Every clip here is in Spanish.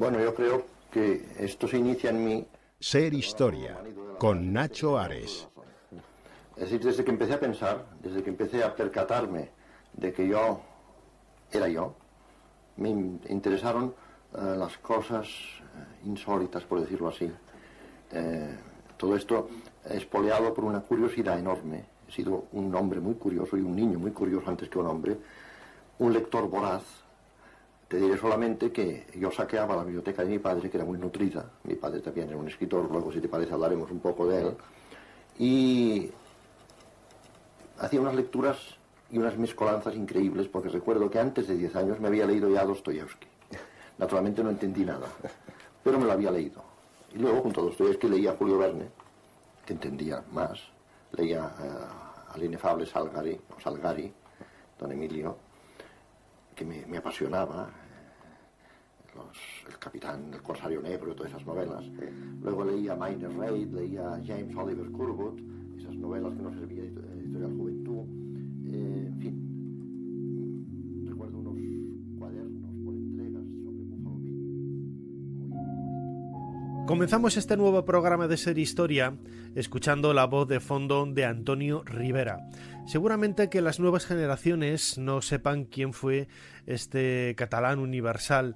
Bueno, yo creo que esto se inicia en mí. Ser Historia, con Nacho Ares. Es decir, desde que empecé a pensar, desde que empecé a percatarme de que yo era yo, me interesaron las cosas insólitas, por decirlo así. Todo esto espoleado por una curiosidad enorme. He sido un hombre muy curioso y un niño muy curioso antes que un hombre, un lector voraz. Te diré solamente que yo saqueaba la biblioteca de mi padre, que era muy nutrida. Mi padre también era un escritor, luego si te parece hablaremos un poco de él. Y hacía unas lecturas y unas mezcolanzas increíbles, porque recuerdo que antes de 10 años me había leído ya Dostoyevsky. Naturalmente no entendí nada, pero me lo había leído. Y luego junto a Dostoyevsky leía a Julio Verne, que entendía más. Leía al inefable Salgari, don Emilio, que me apasionaba, el capitán, el corsario negro, todas esas novelas. Luego leía Mayne Reid, leía James Oliver Curwood, esas novelas que nos servían de Editorial Juventud. En fin, recuerdo unos cuadernos por entregas sobre Buffalo Bill. Muy bonito. Comenzamos este nuevo programa de Ser Historia escuchando la voz de fondo de Antonio Rivera. Seguramente que las nuevas generaciones no sepan quién fue este catalán universal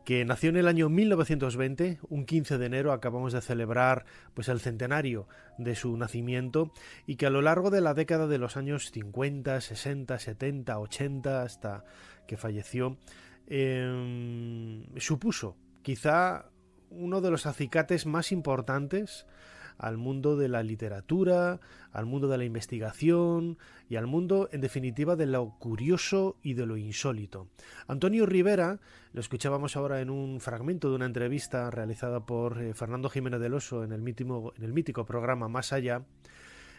que nació en el año 1920, un 15 de enero acabamos de celebrar pues el centenario de su nacimiento, y que a lo largo de la década de los años 50, 60, 70, 80 hasta que falleció supuso quizá uno de los acicates más importantes al mundo de la literatura, al mundo de la investigación y al mundo, en definitiva, de lo curioso y de lo insólito. Antonio Rivera, lo escuchábamos ahora en un fragmento de una entrevista realizada por Fernando Jiménez del Oso en el mítico programa Más Allá.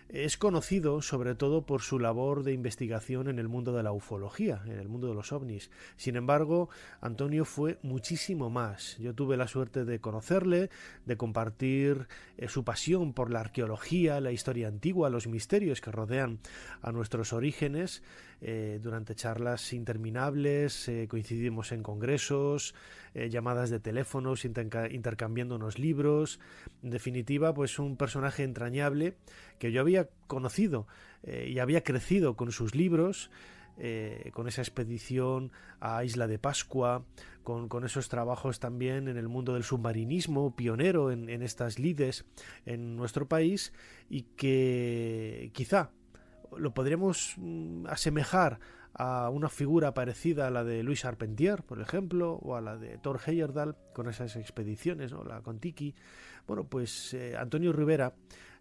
Es conocido sobre todo por su labor de investigación en el mundo de la ufología, en el mundo de los ovnis. Sin embargo, Antonio fue muchísimo más. Yo tuve la suerte de conocerle, de compartir su pasión por la arqueología, la historia antigua, los misterios que rodean a nuestros orígenes. Durante charlas interminables, coincidimos en congresos, llamadas de teléfonos, intercambiándonos libros. En definitiva, pues un personaje entrañable que yo había conocido y había crecido con sus libros, con esa expedición a Isla de Pascua, con esos trabajos también en el mundo del submarinismo, pionero en estas lides en nuestro país, y que quizá lo podríamos asemejar a una figura parecida a la de Louis Charpentier, por ejemplo, o a la de Thor Heyerdahl, con esas expediciones, ¿no? La Kon-Tiki. Bueno, pues Antonio Rivera,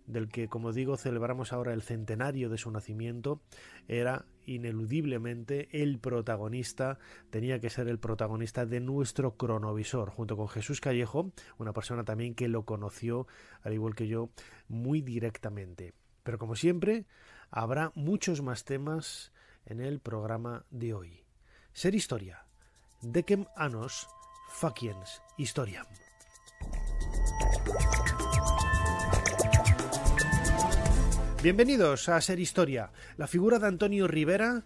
del que, como digo, celebramos ahora el centenario de su nacimiento, era ineludiblemente el protagonista, tenía que ser el protagonista de nuestro cronovisor, junto con Jesús Callejo, una persona también que lo conoció, al igual que yo, muy directamente. Pero como siempre, habrá muchos más temas en el programa de hoy. Ser Historia. Decem annos faciens historiam. Bienvenidos a Ser Historia. La figura de Antonio Rivera,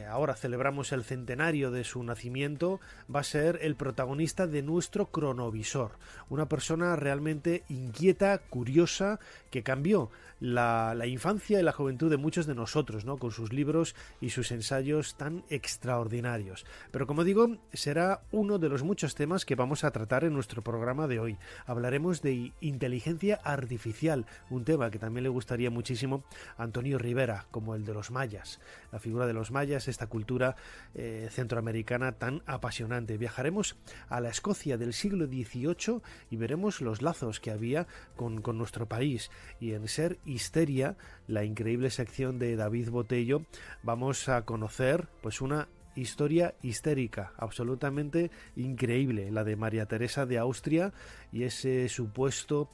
ahora celebramos el centenario de su nacimiento, va a ser el protagonista de nuestro cronovisor. Una persona realmente inquieta, curiosa, que cambió la infancia y la juventud de muchos de nosotros, ¿no? Con sus libros y sus ensayos tan extraordinarios. Pero como digo, será uno de los muchos temas que vamos a tratar en nuestro programa de hoy. Hablaremos de inteligencia artificial, un tema que también le gustaría muchísimo a Antonio Rivera, como el de los mayas. La figura de los mayas, esta cultura centroamericana tan apasionante. Viajaremos a la Escocia del siglo XVIII y veremos los lazos que había con nuestro país. Y en Ser Histeria, la increíble sección de David Botello, vamos a conocer pues una historia histérica, absolutamente increíble, la de María Teresa de Austria y ese supuesto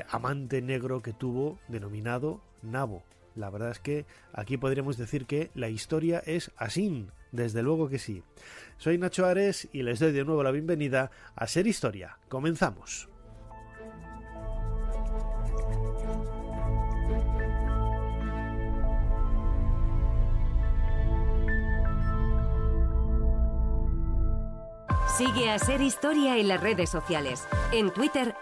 amante negro que tuvo, denominado Nabo. La verdad es que aquí podríamos decir que la historia es así, desde luego que sí. Soy Nacho Ares y les doy de nuevo la bienvenida a Ser Historia. Comenzamos. Sigue a Ser Historia en las redes sociales. En Twitter,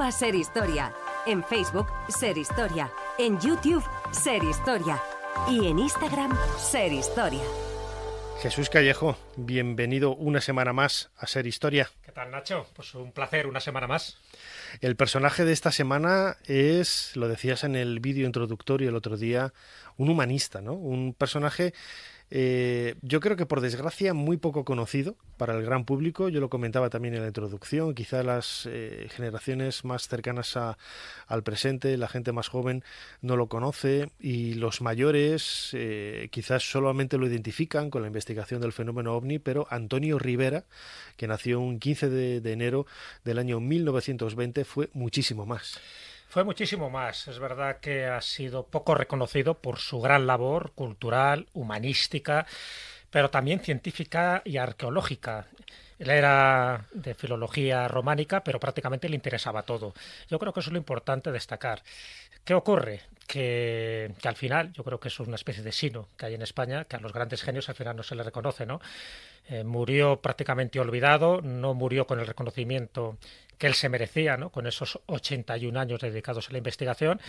@SerHistoria. En Facebook, Ser Historia. En YouTube, Ser Historia. Y en Instagram, Ser Historia. Jesús Callejo, bienvenido una semana más a Ser Historia. ¿Qué tal, Nacho? Pues un placer, una semana más. El personaje de esta semana es, lo decías en el vídeo introductorio el otro día, un humanista, ¿no? Un personaje, yo creo que por desgracia muy poco conocido para el gran público. Yo lo comentaba también en la introducción, quizá las generaciones más cercanas al presente, la gente más joven no lo conoce, y los mayores quizás solamente lo identifican con la investigación del fenómeno OVNI, pero Antonio Rivera, que nació un 15 de enero del año 1920, fue muchísimo más. Fue muchísimo más. Es verdad que ha sido poco reconocido por su gran labor cultural, humanística, pero también científica y arqueológica. Él era de filología románica, pero prácticamente le interesaba todo. Yo creo que eso es lo importante destacar. ¿Qué ocurre? Que al final, yo creo que eso es una especie de sino que hay en España, que a los grandes genios al final no se les reconoce, ¿no? Murió prácticamente olvidado, no murió con el reconocimiento que él se merecía, ¿no? Con esos 81 años dedicados a la investigación.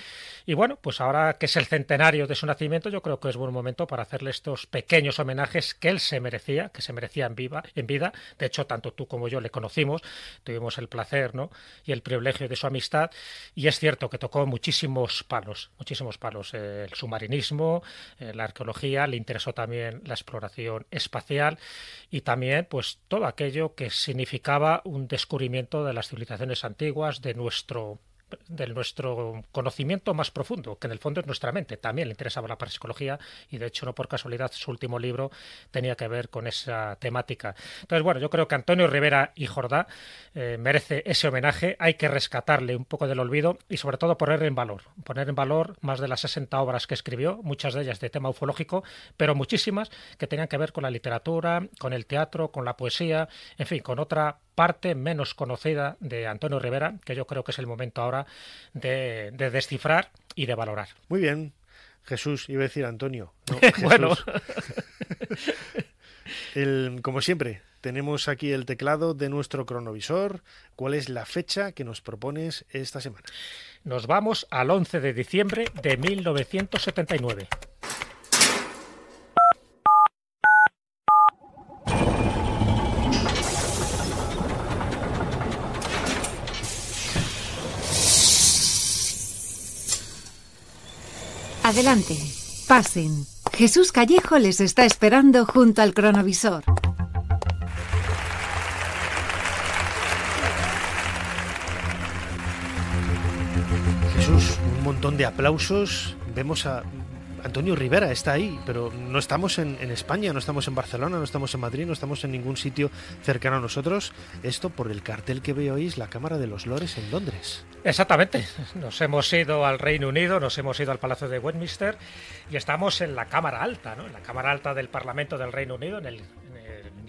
Y bueno, pues ahora que es el centenario de su nacimiento, yo creo que es buen momento para hacerle estos pequeños homenajes que él se merecía, en vida. De hecho, tanto tú como yo le conocimos, tuvimos el placer, ¿no? Y el privilegio de su amistad, y es cierto que tocó muchísimos palos, el submarinismo, la arqueología, le interesó también la exploración espacial y también pues todo aquello que significaba un descubrimiento de las civilizaciones antiguas, de nuestro conocimiento más profundo, que en el fondo es nuestra mente. También le interesaba la parapsicología y de hecho no por casualidad su último libro tenía que ver con esa temática. Entonces, bueno, yo creo que Antonio Rivera y Jordá merece ese homenaje. Hay que rescatarle un poco del olvido y sobre todo poner en valor más de las 60 obras que escribió, muchas de ellas de tema ufológico, pero muchísimas que tenían que ver con la literatura, con el teatro, con la poesía, en fin, con otra parte menos conocida de Antonio Rivera, que yo creo que es el momento ahora de descifrar y de valorar. Muy bien, Jesús, iba a decir Antonio. No, Bueno. Como siempre, tenemos aquí el teclado de nuestro cronovisor. ¿Cuál es la fecha que nos propones esta semana? Nos vamos al 11 de diciembre de 1979. Adelante, pasen. Jesús Callejo les está esperando junto al cronovisor. Jesús, un montón de aplausos. Vemos a Antonio Rivera, está ahí, pero no estamos en España, no estamos en Barcelona, no estamos en Madrid, no estamos en ningún sitio cercano a nosotros. Esto por el cartel que veo ahí es la Cámara de los Lores en Londres. Exactamente, nos hemos ido al Reino Unido, nos hemos ido al Palacio de Westminster y estamos en la Cámara Alta, ¿no? En la Cámara Alta del Parlamento del Reino Unido, ni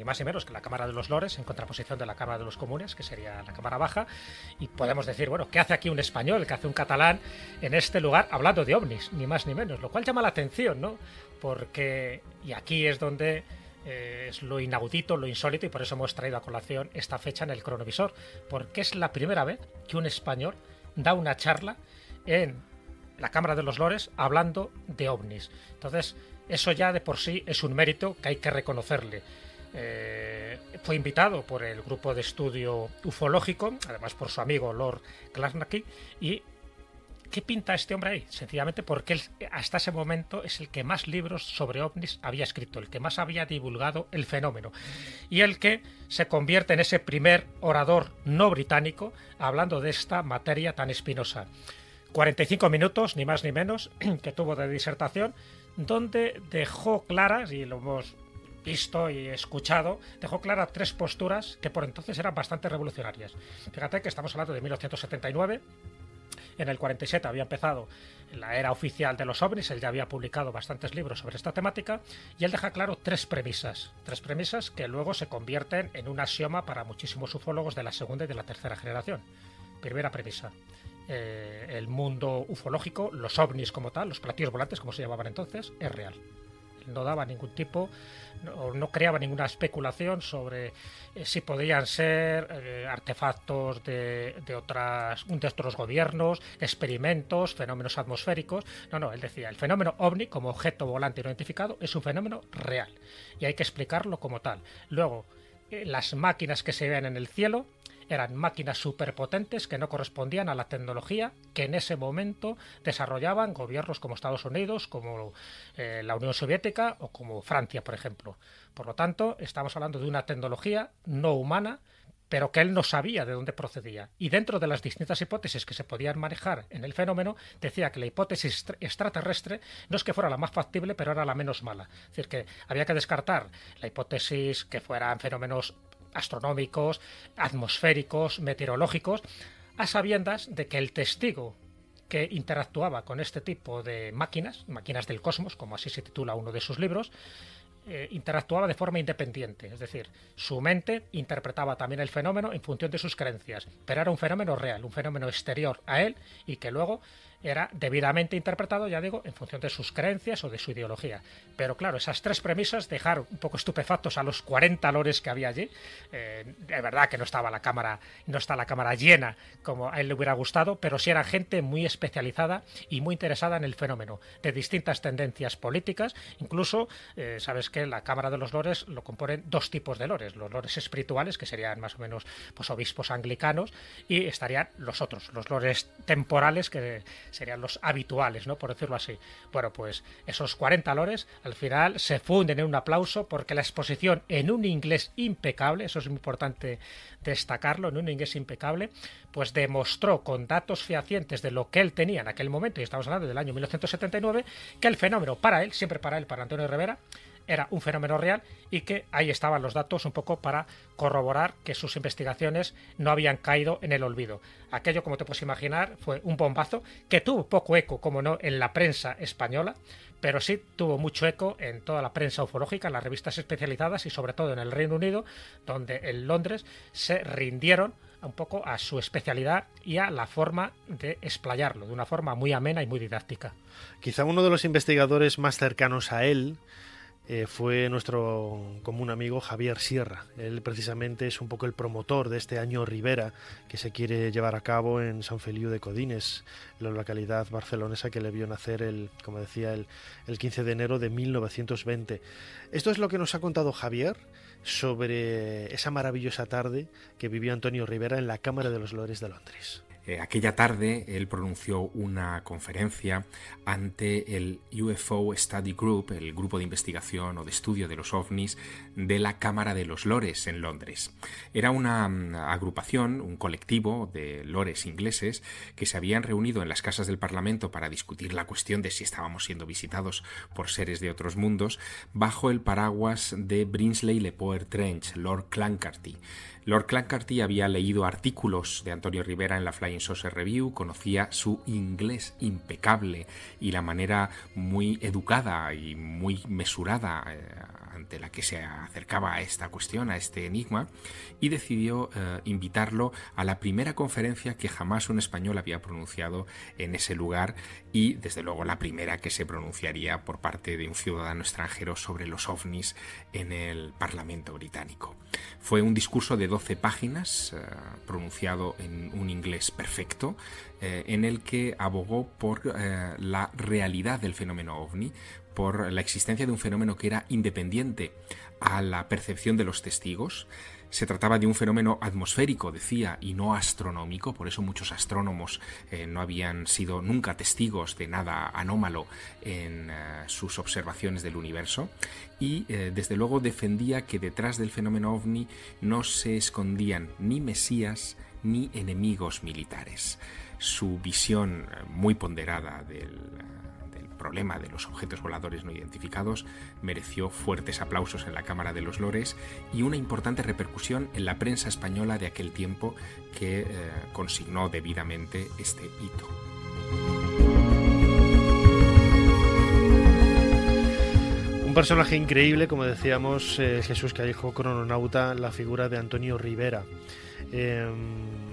más ni menos que la Cámara de los Lores, en contraposición de la Cámara de los Comunes, que sería la Cámara Baja. Y podemos decir, bueno, ¿qué hace aquí un español, qué hace un catalán en este lugar hablando de ovnis, ni más ni menos? Lo cual llama la atención, ¿no? Porque, y aquí es donde es lo inaudito, lo insólito, y por eso hemos traído a colación esta fecha en el cronovisor, porque es la primera vez que un español da una charla en la Cámara de los Lores hablando de ovnis. Entonces, eso ya de por sí es un mérito que hay que reconocerle. Fue invitado por el grupo de estudio ufológico, además por su amigo Lord Clarnacki. ¿Y qué pinta este hombre ahí? Sencillamente porque él hasta ese momento es el que más libros sobre ovnis había escrito, el que más había divulgado el fenómeno y el que se convierte en ese primer orador no británico hablando de esta materia tan espinosa. 45 minutos, ni más ni menos, que tuvo de disertación, donde dejó claras, y lo hemos visto y escuchado, dejó claras tres posturas que por entonces eran bastante revolucionarias. Fíjate que estamos hablando de 1979, en el 47 había empezado la era oficial de los ovnis, él ya había publicado bastantes libros sobre esta temática, y él deja claro tres premisas que luego se convierten en un axioma para muchísimos ufólogos de la segunda y de la tercera generación. Primera premisa: el mundo ufológico, los ovnis como tal, los platillos volantes como se llamaban entonces, es real. No daba ningún tipo, no creaba ninguna especulación sobre si podían ser artefactos de otros gobiernos, experimentos, fenómenos atmosféricos. No, él decía, el fenómeno OVNI como objeto volante no identificado es un fenómeno real y hay que explicarlo como tal. Luego, las máquinas que se ven en el cielo eran máquinas superpotentes que no correspondían a la tecnología que en ese momento desarrollaban gobiernos como Estados Unidos, como la Unión Soviética o como Francia, por ejemplo. Por lo tanto, estamos hablando de una tecnología no humana, pero que él no sabía de dónde procedía. Y dentro de las distintas hipótesis que se podían manejar en el fenómeno, decía que la hipótesis extraterrestre no es que fuera la más factible, pero era la menos mala. Es decir, que había que descartar la hipótesis que fueran fenómenos astronómicos, atmosféricos, meteorológicos, a sabiendas de que el testigo que interactuaba con este tipo de máquinas del cosmos, como así se titula uno de sus libros, interactuaba de forma independiente, es decir, su mente interpretaba también el fenómeno en función de sus creencias, pero era un fenómeno real, un fenómeno exterior a él y que luego era debidamente interpretado, ya digo, en función de sus creencias o de su ideología. Pero claro, esas tres premisas dejaron un poco estupefactos a los 40 lores que había allí. De verdad que no está la cámara llena como a él le hubiera gustado, pero sí era gente muy especializada y muy interesada en el fenómeno, de distintas tendencias políticas. Incluso, sabes que la Cámara de los Lores lo componen dos tipos de lores: los lores espirituales, que serían más o menos pues obispos anglicanos, y estarían los otros, los lores temporales, que serían los habituales, ¿no?, por decirlo así. Bueno, pues esos 40 lores al final se funden en un aplauso porque la exposición, en un inglés impecable, eso es muy importante destacarlo, en un inglés impecable, pues demostró con datos fehacientes de lo que él tenía en aquel momento, y estamos hablando del año 1979, que el fenómeno para él, siempre para él, para Antonio Rivera, era un fenómeno real y que ahí estaban los datos un poco para corroborar que sus investigaciones no habían caído en el olvido. Aquello, como te puedes imaginar, fue un bombazo que tuvo poco eco, como no, en la prensa española, pero sí tuvo mucho eco en toda la prensa ufológica, en las revistas especializadas y sobre todo en el Reino Unido, donde en Londres se rindieron un poco a su especialidad y a la forma de explayarlo, de una forma muy amena y muy didáctica. Quizá uno de los investigadores más cercanos a él fue nuestro común amigo Javier Sierra. Él precisamente es un poco el promotor de este año Rivera que se quiere llevar a cabo en Sant Feliu de Codines, la localidad barcelonesa que le vio nacer como decía, el 15 de enero de 1920. Esto es lo que nos ha contado Javier sobre esa maravillosa tarde que vivió Antonio Rivera en la Cámara de los Lores de Londres. Aquella tarde él pronunció una conferencia ante el UFO Study Group, el grupo de investigación o de estudio de los ovnis de la Cámara de los Lores en Londres. Era una agrupación, un colectivo de lores ingleses que se habían reunido en las casas del Parlamento para discutir la cuestión de si estábamos siendo visitados por seres de otros mundos, bajo el paraguas de Brinsley Le Poer Trench, Lord Clancarty. Lord Clancarty había leído artículos de Antonio Rivera en la Flying Saucer Review, conocía su inglés impecable y la manera muy educada y muy mesurada ante la que se acercaba a esta cuestión, a este enigma, y decidió invitarlo a la primera conferencia que jamás un español había pronunciado en ese lugar y, desde luego, la primera que se pronunciaría por parte de un ciudadano extranjero sobre los ovnis en el Parlamento británico. Fue un discurso de 12 páginas, pronunciado en un inglés perfecto, en el que abogó por la realidad del fenómeno ovni, por la existencia de un fenómeno que era independiente a la percepción de los testigos. Se trataba de un fenómeno atmosférico, decía, y no astronómico, por eso muchos astrónomos no habían sido nunca testigos de nada anómalo en sus observaciones del universo, y desde luego defendía que detrás del fenómeno ovni no se escondían ni mesías ni enemigos militares. Su visión muy ponderada del problema de los objetos voladores no identificados mereció fuertes aplausos en la Cámara de los Lores y una importante repercusión en la prensa española de aquel tiempo, que consignó debidamente este hito. Un personaje increíble, como decíamos, Jesús Callejo, crononauta, la figura de Antonio Rivera.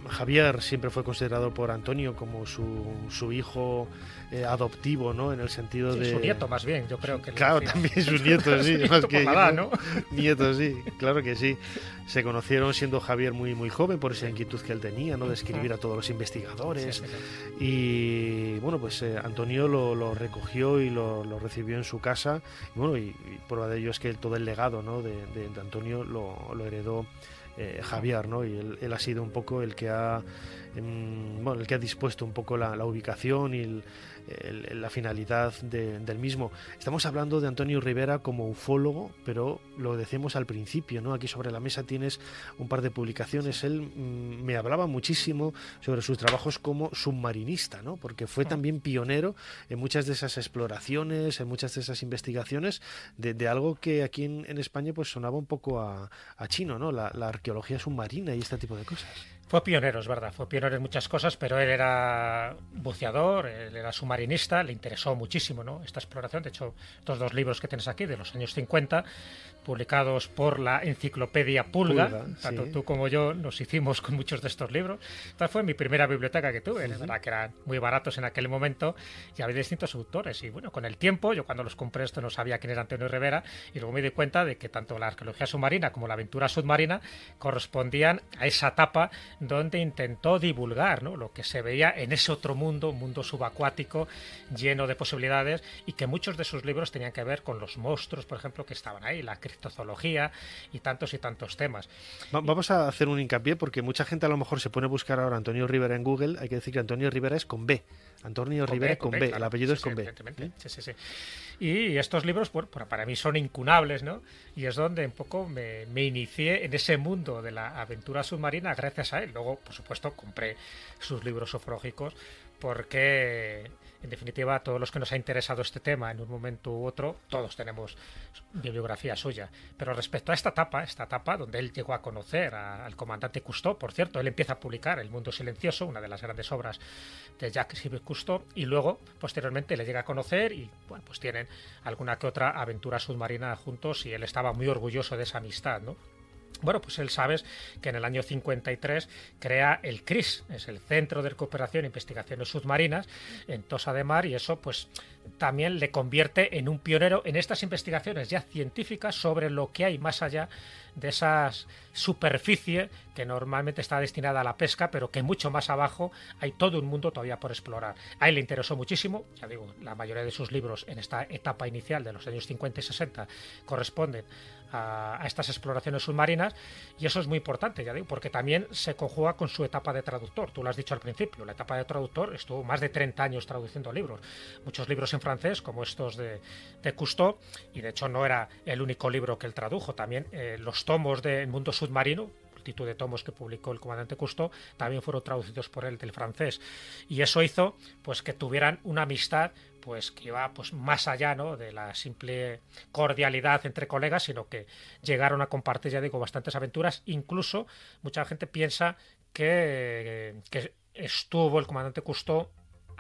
Javier siempre fue considerado por Antonio como su hijo adoptivo, ¿no? En el sentido de... Su nieto, más bien, yo creo que... Claro, también sus nietos, sí. Nieto más por que la edad, ¿no? Nietos, sí, claro que sí. Se conocieron siendo Javier muy, muy joven por esa inquietud que él tenía, ¿no? De escribir a todos los investigadores. Sí. Y bueno, pues Antonio lo recogió y lo recibió en su casa. Y bueno, y prueba de ello es que todo el legado, ¿no? de Antonio lo heredó Javier, ¿no? Y él ha sido un poco el que ha el que ha dispuesto un poco la ubicación y la finalidad del mismo. Estamos hablando de Antonio Rivera como ufólogo, pero lo decimos al principio, ¿no? Aquí sobre la mesa tienes un par de publicaciones. Él me hablaba muchísimo sobre sus trabajos como submarinista, ¿no? Porque fue también pionero en muchas de esas exploraciones, en muchas de esas investigaciones de algo que aquí en España pues sonaba un poco a chino, ¿no? La arqueología submarina y este tipo de cosas. Fue pionero, es verdad, fue pionero en muchas cosas, pero él era buceador, él era submarinista, le interesó muchísimo, ¿no? Esta exploración. De hecho, estos 2 libros que tienes aquí, de los años 50, publicados por la Enciclopedia Pulga, tanto tú como yo nos hicimos con muchos de estos libros. Esta fue mi primera biblioteca que tuve, la verdad que eran muy baratos en aquel momento y había distintos autores. Y bueno, con el tiempo, yo cuando los compré esto no sabía quién era Antonio Rivera, y luego me di cuenta de que tanto la arqueología submarina como la aventura submarina correspondían a esa etapa donde intentó divulgar, ¿no? Lo que se veía en ese otro mundo, un mundo subacuático lleno de posibilidades, y que muchos de sus libros tenían que ver con los monstruos, por ejemplo, que estaban ahí, la criptozoología y tantos temas. Vamos a hacer un hincapié porque mucha gente a lo mejor se pone a buscar ahora Antonio Rivera en Google. Hay que decir que Antonio Rivera es con B. Antonio Rivera con B, claro. El apellido es con B. Sí. Y estos libros, bueno, para mí son incunables, ¿no? Y es donde un poco me inicié en ese mundo de la aventura submarina gracias a él. Luego, por supuesto, compré sus libros ufológicos porque, en definitiva, a todos los que nos ha interesado este tema en un momento u otro, todos tenemos bibliografía suya. Pero respecto a esta etapa donde él llegó a conocer al comandante Cousteau, por cierto, él empieza a publicar El mundo silencioso, una de las grandes obras de Jacques Cousteau, y luego, posteriormente, le llega a conocer y, bueno, pues tienen alguna que otra aventura submarina juntos, y él estaba muy orgulloso de esa amistad, ¿no? Bueno, pues él sabes que en el año 53 crea el CRIS, es el Centro de Recuperación e Investigaciones Submarinas, en Tossa de Mar, y eso pues también le convierte en un pionero en estas investigaciones ya científicas sobre lo que hay más allá de esa superficie que normalmente está destinada a la pesca, pero que mucho más abajo hay todo un mundo todavía por explorar. A él le interesó muchísimo, ya digo, la mayoría de sus libros en esta etapa inicial de los años 50 y 60 corresponden a estas exploraciones submarinas, y eso es muy importante, ya digo, porque también se conjuga con su etapa de traductor. Tú lo has dicho al principio, la etapa de traductor estuvo más de 30 años traduciendo libros, muchos libros en francés como estos de Cousteau, y de hecho no era el único libro que él tradujo, también los tomos del mundo submarino, multitud de tomos que publicó el comandante Cousteau, también fueron traducidos por él del francés, y eso hizo pues que tuvieran una amistad pues que iba pues más allá, ¿no?, de la simple cordialidad entre colegas, sino que llegaron a compartir, ya digo, bastantes aventuras. Incluso mucha gente piensa que estuvo el comandante Cousteau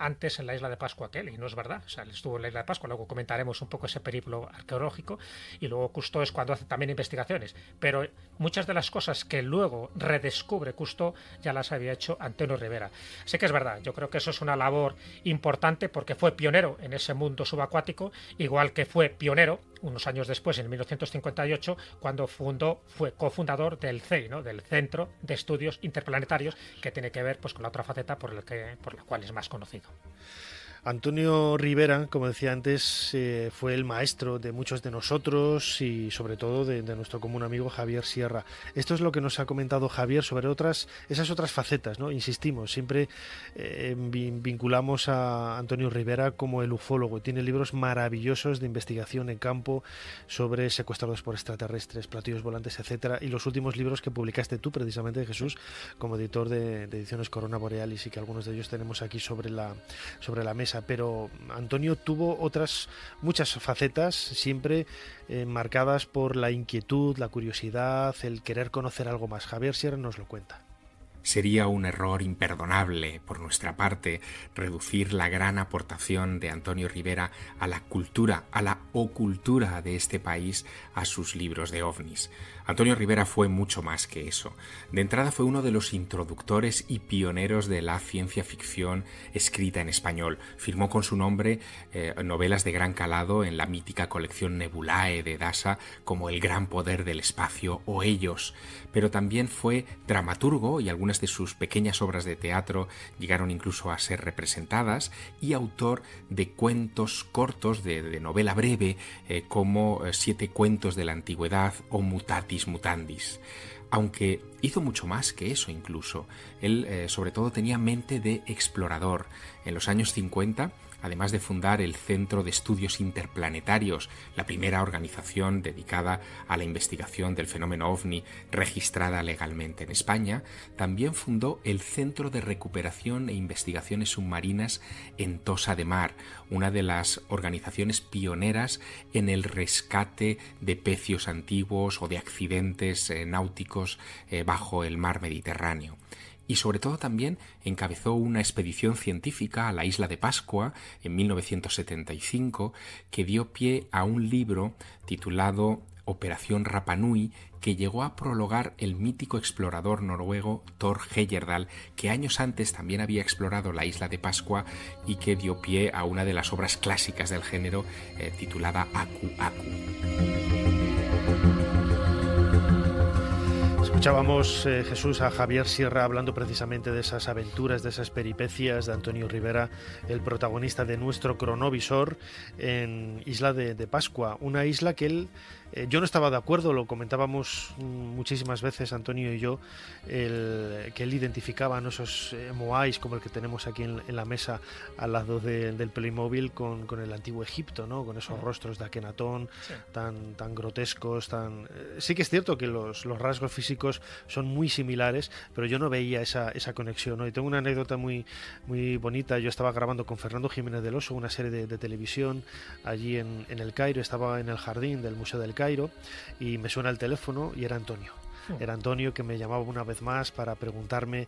antes en la isla de Pascua que él, y no es verdad. O sea, él estuvo en la isla de Pascua, luego comentaremos un poco ese periplo arqueológico, y luego Cousteau es cuando hace también investigaciones, pero muchas de las cosas que luego redescubre Cousteau ya las había hecho Antonio Rivera. Así que es verdad, yo creo que eso es una labor importante, porque fue pionero en ese mundo subacuático, igual que fue pionero unos años después, en 1958, cuando fue cofundador del CEI, ¿no?, del Centro de Estudios Interplanetarios, que tiene que ver pues con la otra faceta por la cual es más conocido. Antonio Rivera, como decía antes, fue el maestro de muchos de nosotros y sobre todo de nuestro común amigo Javier Sierra. Esto es lo que nos ha comentado Javier sobre esas otras facetas, ¿no? Insistimos, siempre vinculamos a Antonio Rivera como el ufólogo. Tiene libros maravillosos de investigación en campo sobre secuestrados por extraterrestres, platillos volantes, etcétera, y los últimos libros que publicaste tú, precisamente, Jesús, como editor de Ediciones Corona Borealis, y que algunos de ellos tenemos aquí sobre la mesa. Pero Antonio tuvo muchas facetas, siempre marcadas por la inquietud, la curiosidad, el querer conocer algo más. Javier Sierra nos lo cuenta. Sería un error imperdonable por nuestra parte reducir la gran aportación de Antonio Rivera a la cultura, a la ocultura de este país, a sus libros de ovnis. Antonio Rivera fue mucho más que eso. De entrada fue uno de los introductores y pioneros de la ciencia ficción escrita en español. Firmó con su nombre novelas de gran calado en la mítica colección Nebulae de Dasa, como El gran poder del espacio o Ellos. Pero también fue dramaturgo y algunas de sus pequeñas obras de teatro llegaron incluso a ser representadas, y autor de cuentos cortos de novela breve como 7 cuentos de la antigüedad o Mutatis Mutandis. Aunque hizo mucho más que eso incluso. Él sobre todo tenía mente de explorador. En los años 50, además de fundar el Centro de Estudios Interplanetarios, la primera organización dedicada a la investigación del fenómeno OVNI registrada legalmente en España, también fundó el Centro de Recuperación e Investigaciones Submarinas en Tossa de Mar, una de las organizaciones pioneras en el rescate de pecios antiguos o de accidentes náuticos bajo el mar Mediterráneo. Y sobre todo también encabezó una expedición científica a la isla de Pascua en 1975 que dio pie a un libro titulado Operación Rapa Nui, que llegó a prologar el mítico explorador noruego Thor Heyerdahl, que años antes también había explorado la isla de Pascua y que dio pie a una de las obras clásicas del género titulada Aku Aku. Escuchábamos, Jesús, a Javier Sierra hablando precisamente de esas aventuras, de esas peripecias de Antonio Rivera, el protagonista de nuestro cronovisor en Isla de Pascua, una isla que él... yo no estaba de acuerdo, lo comentábamos muchísimas veces Antonio y yo, que él identificaba, ¿no?, esos moais como el que tenemos aquí en la mesa al lado del Playmobil con el antiguo Egipto, ¿no?, con esos rostros de Akenatón, sí, tan grotescos, sí que es cierto que los rasgos físicos son muy similares, pero yo no veía esa conexión, ¿no? Y tengo una anécdota muy, muy bonita. Yo estaba grabando con Fernando Jiménez del Oso una serie de televisión allí en El Cairo. Estaba en el jardín del Museo del Cairo y me suena el teléfono y era Antonio. Era Antonio, que me llamaba una vez más para preguntarme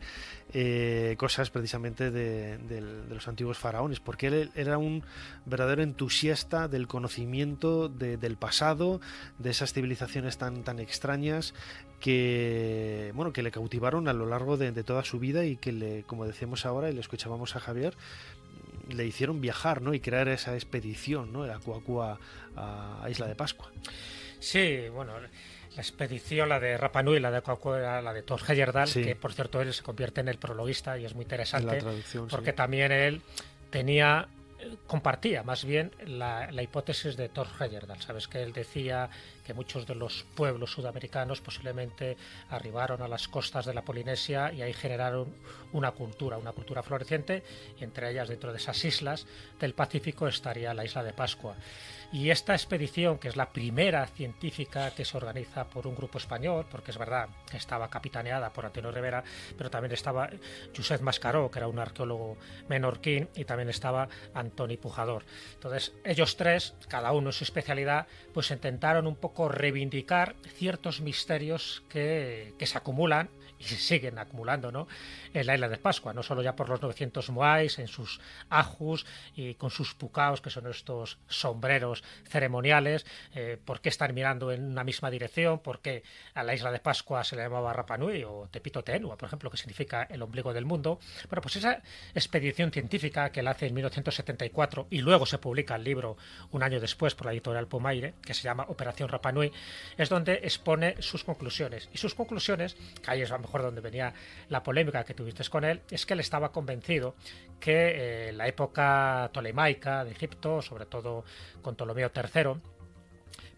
cosas precisamente de los antiguos faraones, porque él era un verdadero entusiasta del conocimiento del pasado, de esas civilizaciones tan extrañas que le cautivaron a lo largo de toda su vida y que, como decíamos ahora y le escuchábamos a Javier, le hicieron viajar, ¿no?, y crear esa expedición, ¿no?, el Aku Aku a Isla de Pascua. Sí, bueno, la expedición, la de Rapa Nui, la de Aku Aku, era la de Thor Heyerdahl, sí, que por cierto él se convierte en el prologuista y es muy interesante porque sí, también él compartía más bien la hipótesis de Thor Heyerdahl. Sabes que él decía que muchos de los pueblos sudamericanos posiblemente arribaron a las costas de la Polinesia y ahí generaron una cultura floreciente, y entre ellas, dentro de esas islas del Pacífico, estaría la isla de Pascua. Y esta expedición, que es la primera científica que se organiza por un grupo español, porque es verdad que estaba capitaneada por Antonio Rivera, pero también estaba Josep Mascaró, que era un arqueólogo menorquín, y también estaba Antoni Pujador. Entonces, ellos tres, cada uno en su especialidad, pues intentaron un poco reivindicar ciertos misterios que se acumulan y se siguen acumulando, ¿no?, en la isla de Pascua, no solo ya por los 900 moais, en sus ajus y con sus pucaos, que son estos sombreros ceremoniales, por qué están mirando en una misma dirección, por qué a la isla de Pascua se le llamaba Rapa Nui o Tepito Teenua, por ejemplo, que significa el ombligo del mundo. Bueno, pues esa expedición científica que la hace en 1974 y luego se publica el libro un año después por la editorial Pomaire, que se llama Operación Rapa Nui, es donde expone sus conclusiones. Y sus conclusiones, que ahí es a lo mejor donde venía la polémica que tuviste con él, es que él estaba convencido que la época tolemaica de Egipto, sobre todo con Ptolomeo III,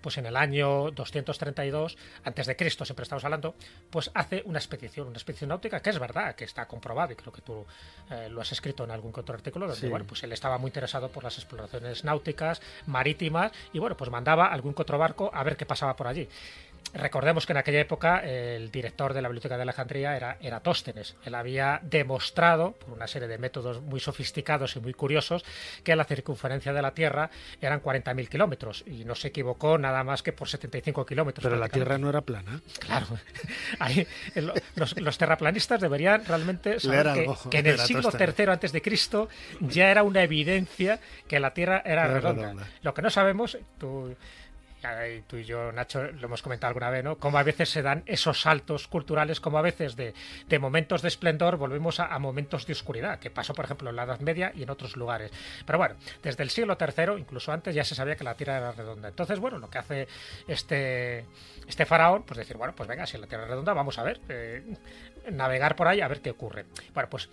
pues en el año 232 a.C., siempre estamos hablando, pues hace una expedición náutica, que es verdad, que está comprobado, y creo que tú lo has escrito en algún que otro artículo, donde, sí, bueno, pues él estaba muy interesado por las exploraciones náuticas, marítimas, y bueno, pues mandaba algún que otro barco a ver qué pasaba por allí. recordemos que en aquella época el director de la Biblioteca de Alejandría era Eratóstenes. Él había demostrado, por una serie de métodos muy sofisticados y muy curiosos, que la circunferencia de la Tierra eran 40.000 kilómetros, y no se equivocó nada más que por 75 kilómetros. Pero la Tierra no era plana. Claro. Ahí, los terraplanistas deberían realmente saber que en el siglo III antes de Cristo ya era una evidencia que la Tierra era redonda. Lo que no sabemos, tú y yo, Nacho, lo hemos comentado alguna vez, ¿no? Cómo a veces se dan esos saltos culturales, como a veces de momentos de esplendor volvemos a momentos de oscuridad, que pasó, por ejemplo, en la Edad Media y en otros lugares. Pero bueno, desde el siglo III, incluso antes, ya se sabía que la Tierra era redonda. Entonces, bueno, lo que hace este faraón, pues decir, bueno, pues venga, si la Tierra es redonda, vamos a ver, navegar por ahí a ver qué ocurre. Bueno, pues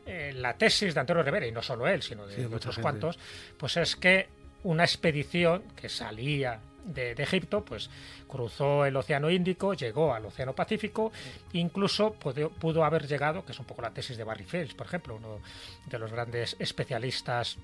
la tesis de Antonio Rivera, y no solo él, sino de otros cuantos, pues es que una expedición que salía de Egipto, pues cruzó el Océano Índico, llegó al Océano Pacífico, incluso pudo haber llegado, que es un poco la tesis de Barry Fields, por ejemplo, uno de los grandes especialistas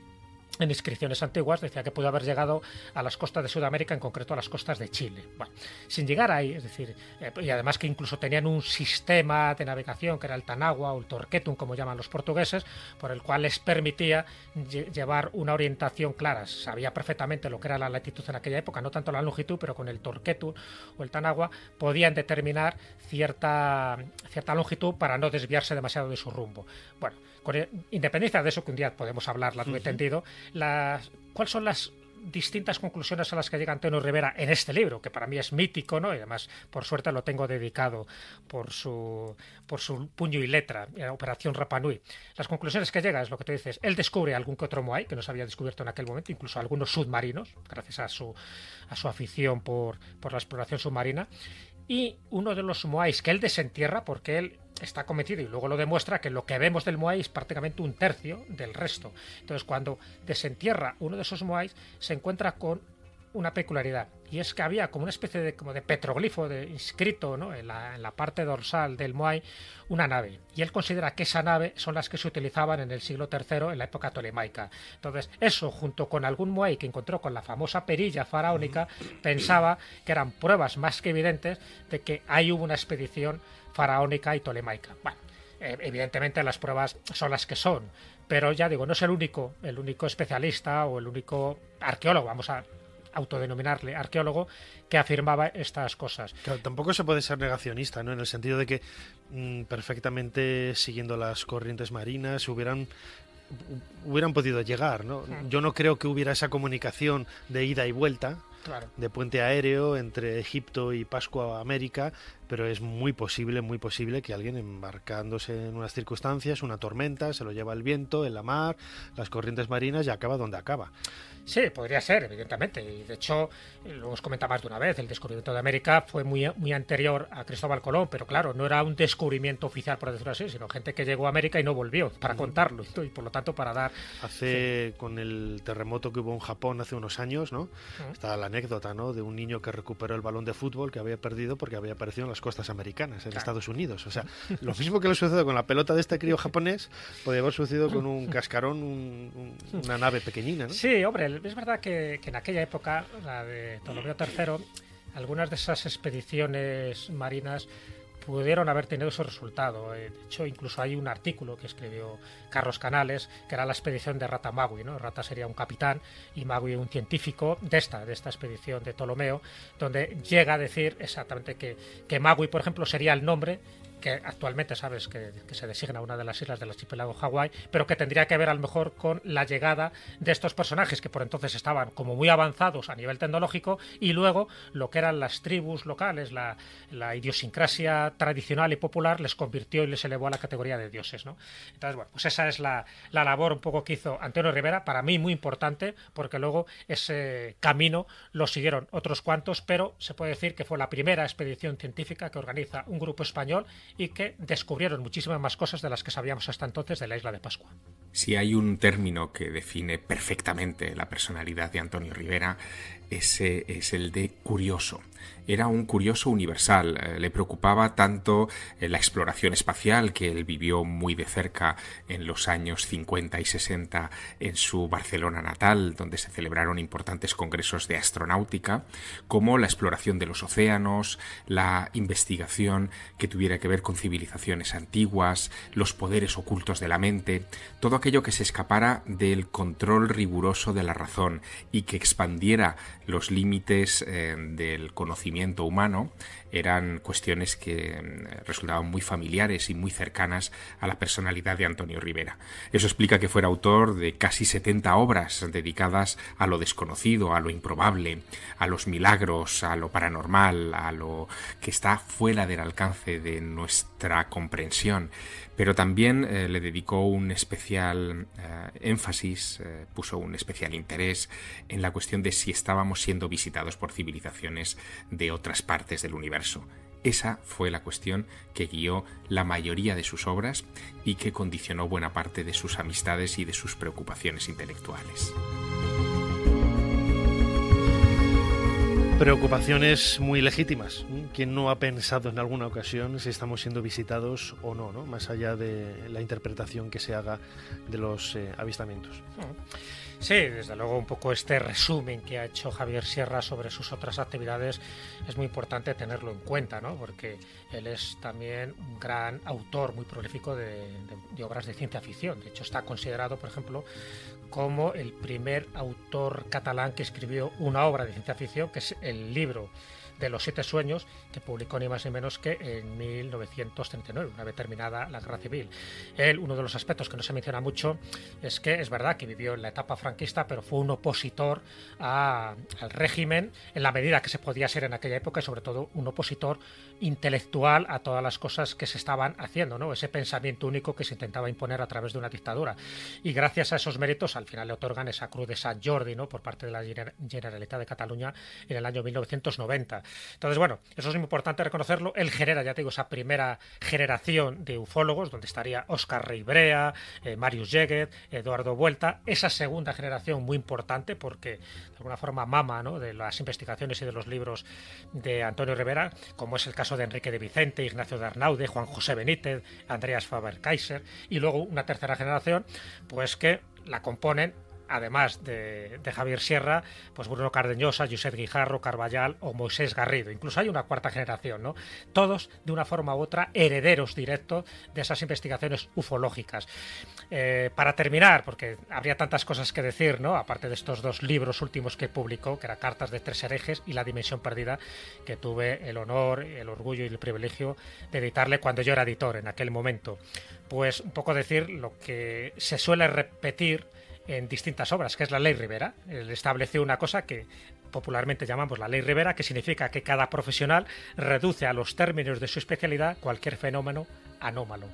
en inscripciones antiguas, decía que pudo haber llegado a las costas de Sudamérica, en concreto a las costas de Chile. Bueno, sin llegar ahí, es decir, y además que incluso tenían un sistema de navegación que era el Tanagua o el Torquetum, como llaman los portugueses, por el cual les permitía llevar una orientación clara. Sabía perfectamente lo que era la latitud en aquella época, no tanto la longitud, pero con el Torquetum o el Tanagua podían determinar cierta longitud para no desviarse demasiado de su rumbo. Bueno, con independencia de eso, que un día podemos hablar largo y tendido, ¿cuáles son las distintas conclusiones a las que llega Antonio Rivera en este libro, que para mí es mítico, ¿no? Y además, por suerte, lo tengo dedicado por su puño y letra, Operación Rapa Nui? Las conclusiones que llega es lo que tú dices. Él descubre algún que otro moai que no se había descubierto en aquel momento, incluso algunos submarinos, gracias a su afición por la exploración submarina. Y uno de los moais que él desentierra, porque él está convencido, y luego lo demuestra, que lo que vemos del moai es prácticamente un tercio del resto. Entonces, cuando desentierra uno de esos moais, se encuentra con una peculiaridad, y es que había como una especie de petroglifo inscrito, ¿no?, en la parte dorsal del moai, una nave, y él considera que esa nave son las que se utilizaban en el siglo III, en la época tolemaica. Entonces, eso, junto con algún moai que encontró con la famosa perilla faraónica, pensaba que eran pruebas más que evidentes de que ahí hubo una expedición faraónica y tolemaica. Bueno, evidentemente las pruebas son las que son, pero ya digo, no es el único especialista o el único arqueólogo, vamos a autodenominarle arqueólogo, que afirmaba estas cosas. Claro, tampoco se puede ser negacionista, ¿no? En el sentido de que perfectamente siguiendo las corrientes marinas hubieran podido llegar, ¿no? Yo no creo que hubiera esa comunicación de ida y vuelta, claro, de puente aéreo entre Egipto y Pascua América, pero es muy posible que alguien, embarcándose en unas circunstancias, una tormenta, se lo lleva el viento, en la mar, las corrientes marinas, y acaba donde acaba. Sí, podría ser, evidentemente, y de hecho, lo hemos comentado más de una vez, el descubrimiento de América fue muy anterior a Cristóbal Colón, pero claro, no era un descubrimiento oficial, por decirlo así, sino gente que llegó a América y no volvió para contarlo, y por lo tanto para dar... Con el terremoto que hubo en Japón hace unos años, ¿no? Está la anécdota, ¿no?, de un niño que recuperó el balón de fútbol que había perdido porque había aparecido en las costas americanas, en Estados Unidos. O sea, lo mismo que le sucedió con la pelota de este crío japonés, podría haber sucedido con un cascarón, una nave pequeñina, ¿no? Sí, hombre, es verdad que en aquella época, la de Ptolomeo III, algunas de esas expediciones marinas pudieron haber tenido ese resultado. De hecho, incluso hay un artículo que escribió Carlos Canales, que era la expedición de Rata Magui, ¿no? Rata sería un capitán y Magui un científico de esta expedición de Ptolomeo, donde llega a decir exactamente que Magui, por ejemplo, sería el nombre que actualmente sabes que se designa una de las islas del archipiélago Hawái, pero que tendría que ver a lo mejor con la llegada de estos personajes que por entonces estaban como muy avanzados a nivel tecnológico, y luego lo que eran las tribus locales, la idiosincrasia tradicional y popular, les convirtió y les elevó a la categoría de dioses, ¿no? Entonces, bueno, pues esa es la labor un poco que hizo Antonio Rivera, para mí muy importante, porque luego ese camino lo siguieron otros cuantos, pero se puede decir que fue la primera expedición científica que organiza un grupo español y que descubrieron muchísimas más cosas de las que sabíamos hasta entonces de la isla de Pascua. Si hay un término que define perfectamente la personalidad de Antonio Rivera, ese es el de curioso. Era un curioso universal. Le preocupaba tanto la exploración espacial, que él vivió muy de cerca en los años 50 y 60 en su Barcelona natal, donde se celebraron importantes congresos de astronáutica, como la exploración de los océanos, la investigación que tuviera que ver con civilizaciones antiguas, los poderes ocultos de la mente, todo aquello que se escapara del control riguroso de la razón y que expandiera los límites del conocimiento humano. Eran cuestiones que resultaban muy familiares y muy cercanas a la personalidad de Antonio Rivera. Eso explica que fuera autor de casi 70 obras dedicadas a lo desconocido, a lo improbable, a los milagros, a lo paranormal, a lo que está fuera del alcance de nuestra comprensión. Pero también le dedicó un especial énfasis, puso un especial interés en la cuestión de si estábamos siendo visitados por civilizaciones de otras partes del universo. Esa fue la cuestión que guió la mayoría de sus obras y que condicionó buena parte de sus amistades y de sus preocupaciones intelectuales. Preocupaciones muy legítimas. ¿Quién no ha pensado en alguna ocasión si estamos siendo visitados o no, ¿no? Más allá de la interpretación que se haga de los avistamientos? Sí, desde luego un poco este resumen que ha hecho Javier Sierra sobre sus otras actividades es muy importante tenerlo en cuenta, ¿no? Porque él es también un gran autor muy prolífico de obras de ciencia ficción. De hecho, está considerado, por ejemplo, como el primer autor catalán que escribió una obra de ciencia ficción, que es el libro de los 7 sueños, que publicó ni más ni menos que en 1939, una vez terminada la Guerra Civil. Él, uno de los aspectos que no se menciona mucho, es que es verdad que vivió en la etapa franquista, pero fue un opositor al régimen en la medida que se podía ser en aquella época, y sobre todo un opositor intelectual a todas las cosas que se estaban haciendo, ¿no? Ese pensamiento único que se intentaba imponer a través de una dictadura. Y gracias a esos méritos, al final le otorgan esa Cruz de Sant Jordi, ¿no?, por parte de la Generalitat de Cataluña en el año 1990. Entonces, bueno, eso es muy importante reconocerlo. Él genera, ya te digo, esa primera generación de ufólogos, donde estaría Óscar Reibrea, Marius Jäger, Eduardo Vuelta. Esa segunda generación muy importante porque de alguna forma mama, ¿no?, de las investigaciones y de los libros de Antonio Rivera, como es el caso de Enrique de Vicente, Ignacio de Arnaude, Juan José Benítez, Andreas Faber-Kaiser, y luego una tercera generación, pues que la componen, además de Javier Sierra, pues Bruno Cardeñosa, Josep Guijarro, Carballal o Moisés Garrido. Incluso hay una cuarta generación, ¿no? Todos, de una forma u otra, herederos directos de esas investigaciones ufológicas. Para terminar, porque habría tantas cosas que decir, ¿no?, aparte de estos 2 libros últimos que publicó, que eran Cartas de 3 herejes y La dimensión perdida, que tuve el honor, el orgullo y el privilegio de editarle cuando yo era editor en aquel momento. Pues un poco decir lo que se suele repetir en distintas obras, que es la Ley Rivera. Él estableció una cosa que popularmente llamamos la Ley Rivera, que significa que cada profesional reduce a los términos de su especialidad cualquier fenómeno anómalo.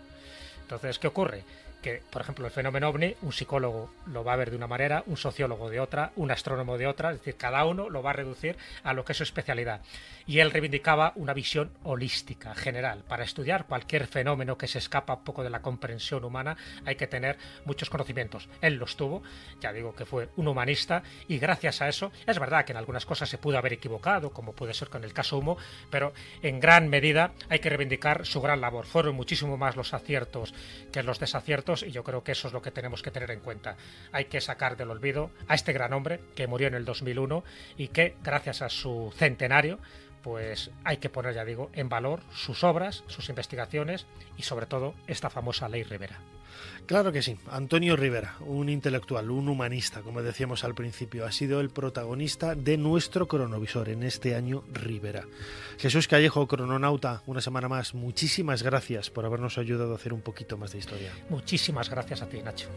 Entonces, ¿qué ocurre? Que, por ejemplo, el fenómeno ovni, un psicólogo lo va a ver de una manera, un sociólogo de otra, un astrónomo de otra, es decir, cada uno lo va a reducir a lo que es su especialidad. Y él reivindicaba una visión holística, general. Para estudiar cualquier fenómeno que se escapa un poco de la comprensión humana hay que tener muchos conocimientos. Él los tuvo, ya digo que fue un humanista, y gracias a eso, es verdad que en algunas cosas se pudo haber equivocado, como puede ser con el caso Humo, pero en gran medida hay que reivindicar su gran labor. Fueron muchísimo más los aciertos que los desaciertos, y yo creo que eso es lo que tenemos que tener en cuenta. Hay que sacar del olvido a este gran hombre que murió en el 2001 y que, gracias a su centenario, pues hay que poner, ya digo, en valor sus obras, sus investigaciones y sobre todo esta famosa Ley Rivera. Claro que sí. Antonio Rivera, un intelectual, un humanista, como decíamos al principio, ha sido el protagonista de nuestro cronovisor en este año Rivera. Jesús Callejo, crononauta, una semana más, muchísimas gracias por habernos ayudado a hacer un poquito más de historia. Muchísimas gracias a ti, Nacho.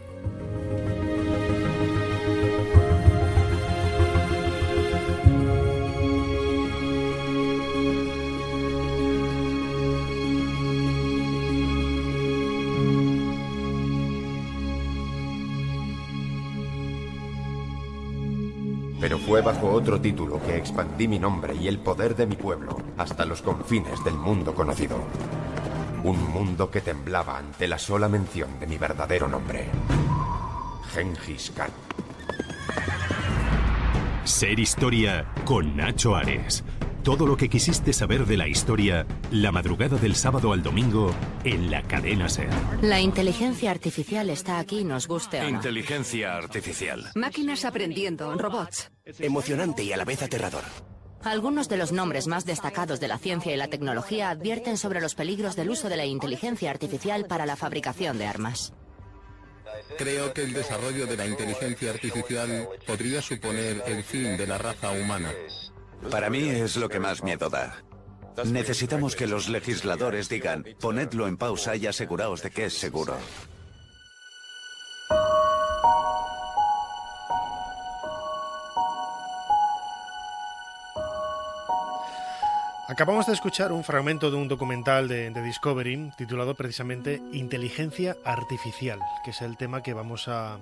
Pero fue bajo otro título que expandí mi nombre y el poder de mi pueblo hasta los confines del mundo conocido. Un mundo que temblaba ante la sola mención de mi verdadero nombre. Gengis Khan. Ser Historia con Nacho Ares. Todo lo que quisiste saber de la historia, la madrugada del sábado al domingo, en la cadena SER. La inteligencia artificial está aquí, nos guste o no. Inteligencia artificial. Máquinas aprendiendo, robots. Emocionante y a la vez aterrador. Algunos de los nombres más destacados de la ciencia y la tecnología advierten sobre los peligros del uso de la inteligencia artificial para la fabricación de armas. Creo que el desarrollo de la inteligencia artificial podría suponer el fin de la raza humana. Para mí es lo que más miedo da. Necesitamos que los legisladores digan, ponedlo en pausa y aseguraos de que es seguro. Acabamos de escuchar un fragmento de un documental de Discovery titulado precisamente Inteligencia Artificial, que es el tema que vamos a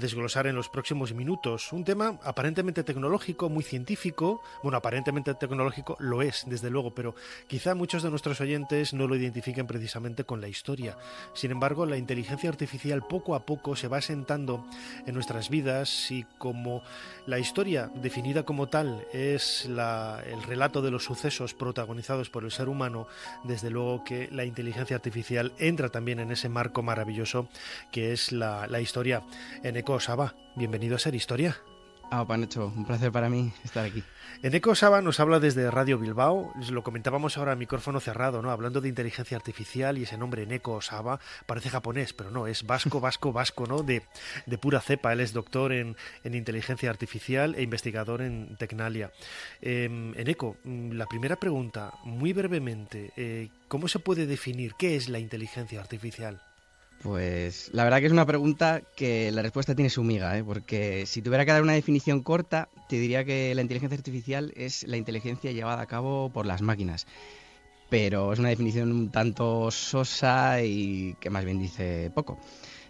desglosar en los próximos minutos. Un tema aparentemente tecnológico, muy científico. Bueno, aparentemente tecnológico lo es, desde luego, pero quizá muchos de nuestros oyentes no lo identifiquen precisamente con la historia. Sin embargo, la inteligencia artificial poco a poco se va asentando en nuestras vidas y como la historia definida como tal es el relato de los sucesos protagonizados por el ser humano, desde luego que la inteligencia artificial entra también en ese marco maravilloso que es la historia. Eneko Saba, bienvenido a Ser Historia. Nacho, un placer para mí estar aquí. Eneko Saba nos habla desde Radio Bilbao, lo comentábamos ahora a micrófono cerrado, ¿no? Hablando de inteligencia artificial y ese nombre Eneko Saba parece japonés, pero no, es vasco, ¿no? De pura cepa. Él es doctor en inteligencia artificial e investigador en Tecnalia. Eneko, la primera pregunta, muy brevemente, ¿cómo se puede definir qué es la inteligencia artificial? Pues la verdad que es una pregunta que la respuesta tiene su miga, porque si tuviera que dar una definición corta, te diría que la inteligencia artificial es la inteligencia llevada a cabo por las máquinas. Pero es una definición un tanto sosa y que más bien dice poco.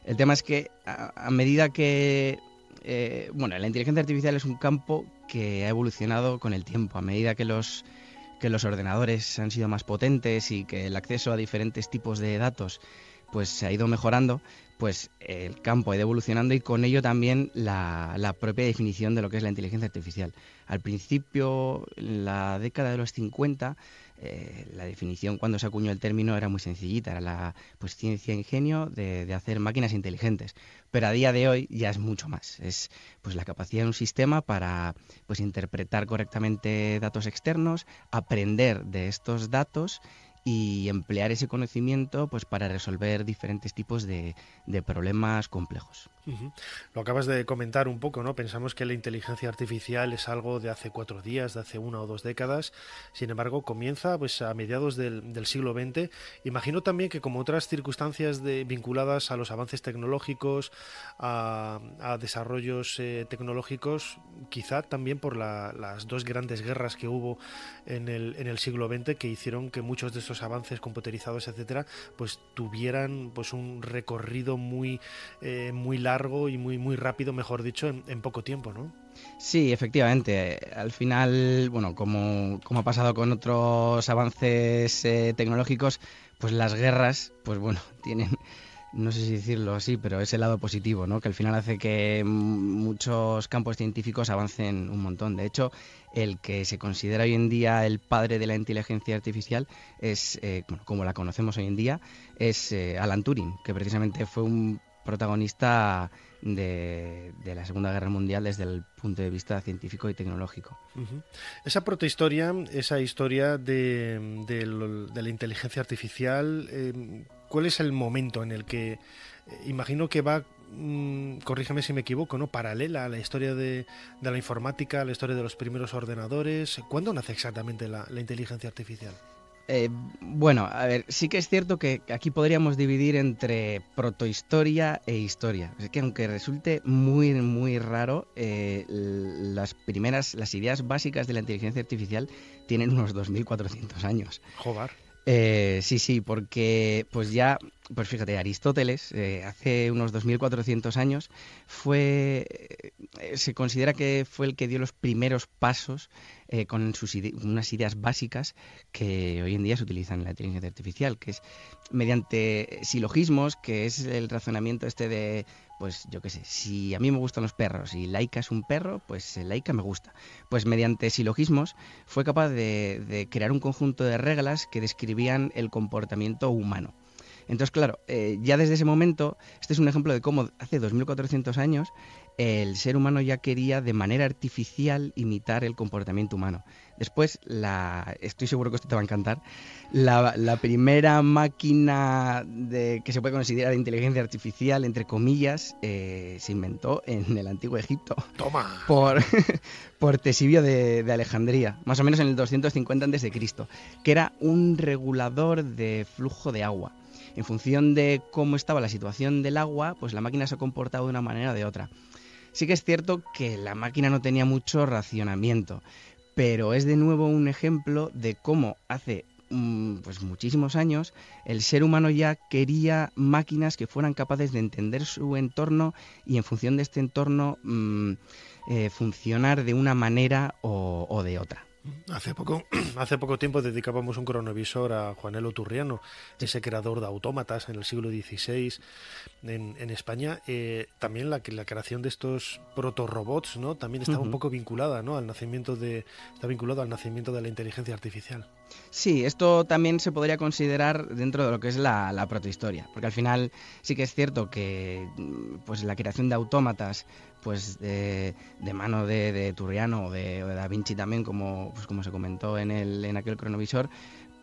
El tema es que a medida que... la inteligencia artificial es un campo que ha evolucionado con el tiempo. A medida que los ordenadores han sido más potentes y que el acceso a diferentes tipos de datos pues se ha ido mejorando, pues el campo ha ido evolucionando y con ello también la propia definición de lo que es la inteligencia artificial. Al principio, en la década de los 50, la definición cuando se acuñó el término era muy sencillita, era la ciencia e ingenio de hacer máquinas inteligentes. Pero a día de hoy ya es mucho más. Es la capacidad de un sistema para interpretar correctamente datos externos, aprender de estos datos y emplear ese conocimiento para resolver diferentes tipos de problemas complejos. Uh-huh. Lo acabas de comentar un poco, ¿no? Pensamos que la inteligencia artificial es algo de hace 4 días, de hace 1 o 2 décadas. Sin embargo, comienza a mediados del siglo XX. Imagino también que como otras circunstancias vinculadas a los avances tecnológicos, a desarrollos tecnológicos, quizá también por las 2 grandes guerras que hubo en el siglo XX que hicieron que muchos de estos avances computerizados, etcétera, tuvieran un recorrido muy largo y muy rápido, mejor dicho, en poco tiempo, ¿no? Sí, efectivamente. Al final, como ha pasado con otros avances tecnológicos, las guerras, tienen, no sé si decirlo así, pero es el lado positivo, ¿no? Que al final hace que muchos campos científicos avancen un montón. De hecho, el que se considera hoy en día el padre de la inteligencia artificial es, como la conocemos hoy en día, es Alan Turing, que precisamente fue un protagonista de la Segunda Guerra Mundial desde el punto de vista científico y tecnológico. Uh-huh. Esa protohistoria, esa historia de la inteligencia artificial, ¿cuál es el momento en el que, imagino que va, corrígeme si me equivoco, ¿no?, paralela a la historia de la informática, a la historia de los primeros ordenadores? ¿Cuándo nace exactamente la inteligencia artificial? A ver, sí que es cierto que aquí podríamos dividir entre protohistoria e historia. Es que aunque resulte muy, muy raro, las ideas básicas de la inteligencia artificial tienen unos 2.400 años. Joder. Sí, porque ya Pues fíjate, Aristóteles, hace unos 2400 años, se considera que fue el que dio los primeros pasos con unas ideas básicas que hoy en día se utilizan en la inteligencia artificial, que es mediante silogismos, que es el razonamiento de, pues yo qué sé, si a mí me gustan los perros y Laika es un perro, pues Laika me gusta. Pues mediante silogismos fue capaz de crear un conjunto de reglas que describían el comportamiento humano. Entonces, claro, ya desde ese momento, este es un ejemplo de cómo hace 2400 años el ser humano ya quería de manera artificial imitar el comportamiento humano. Después, estoy seguro que esto te va a encantar, la primera máquina que se puede considerar de inteligencia artificial, entre comillas, se inventó en el Antiguo Egipto. ¡Toma! Por Tesibio de Alejandría, más o menos en el 250 a.C., que era un regulador de flujo de agua. En función de cómo estaba la situación del agua, pues la máquina se ha comportado de una manera o de otra. Sí que es cierto que la máquina no tenía mucho racionamiento, pero es de nuevo un ejemplo de cómo hace pues muchísimos años el ser humano ya quería máquinas que fueran capaces de entender su entorno y en función de este entorno funcionar de una manera o de otra. Hace poco tiempo dedicábamos un cronovisor a Juanelo Turriano, ese creador de autómatas en el siglo XVI en España. También la creación de estos protorobots, ¿no? También estaba un poco vinculada, ¿no? Está vinculado al nacimiento de la inteligencia artificial. Sí, esto también se podría considerar dentro de lo que es la protohistoria, porque al final sí que es cierto que pues la creación de autómatas pues de mano de Turriano o de Da Vinci también, como se comentó en aquel cronovisor,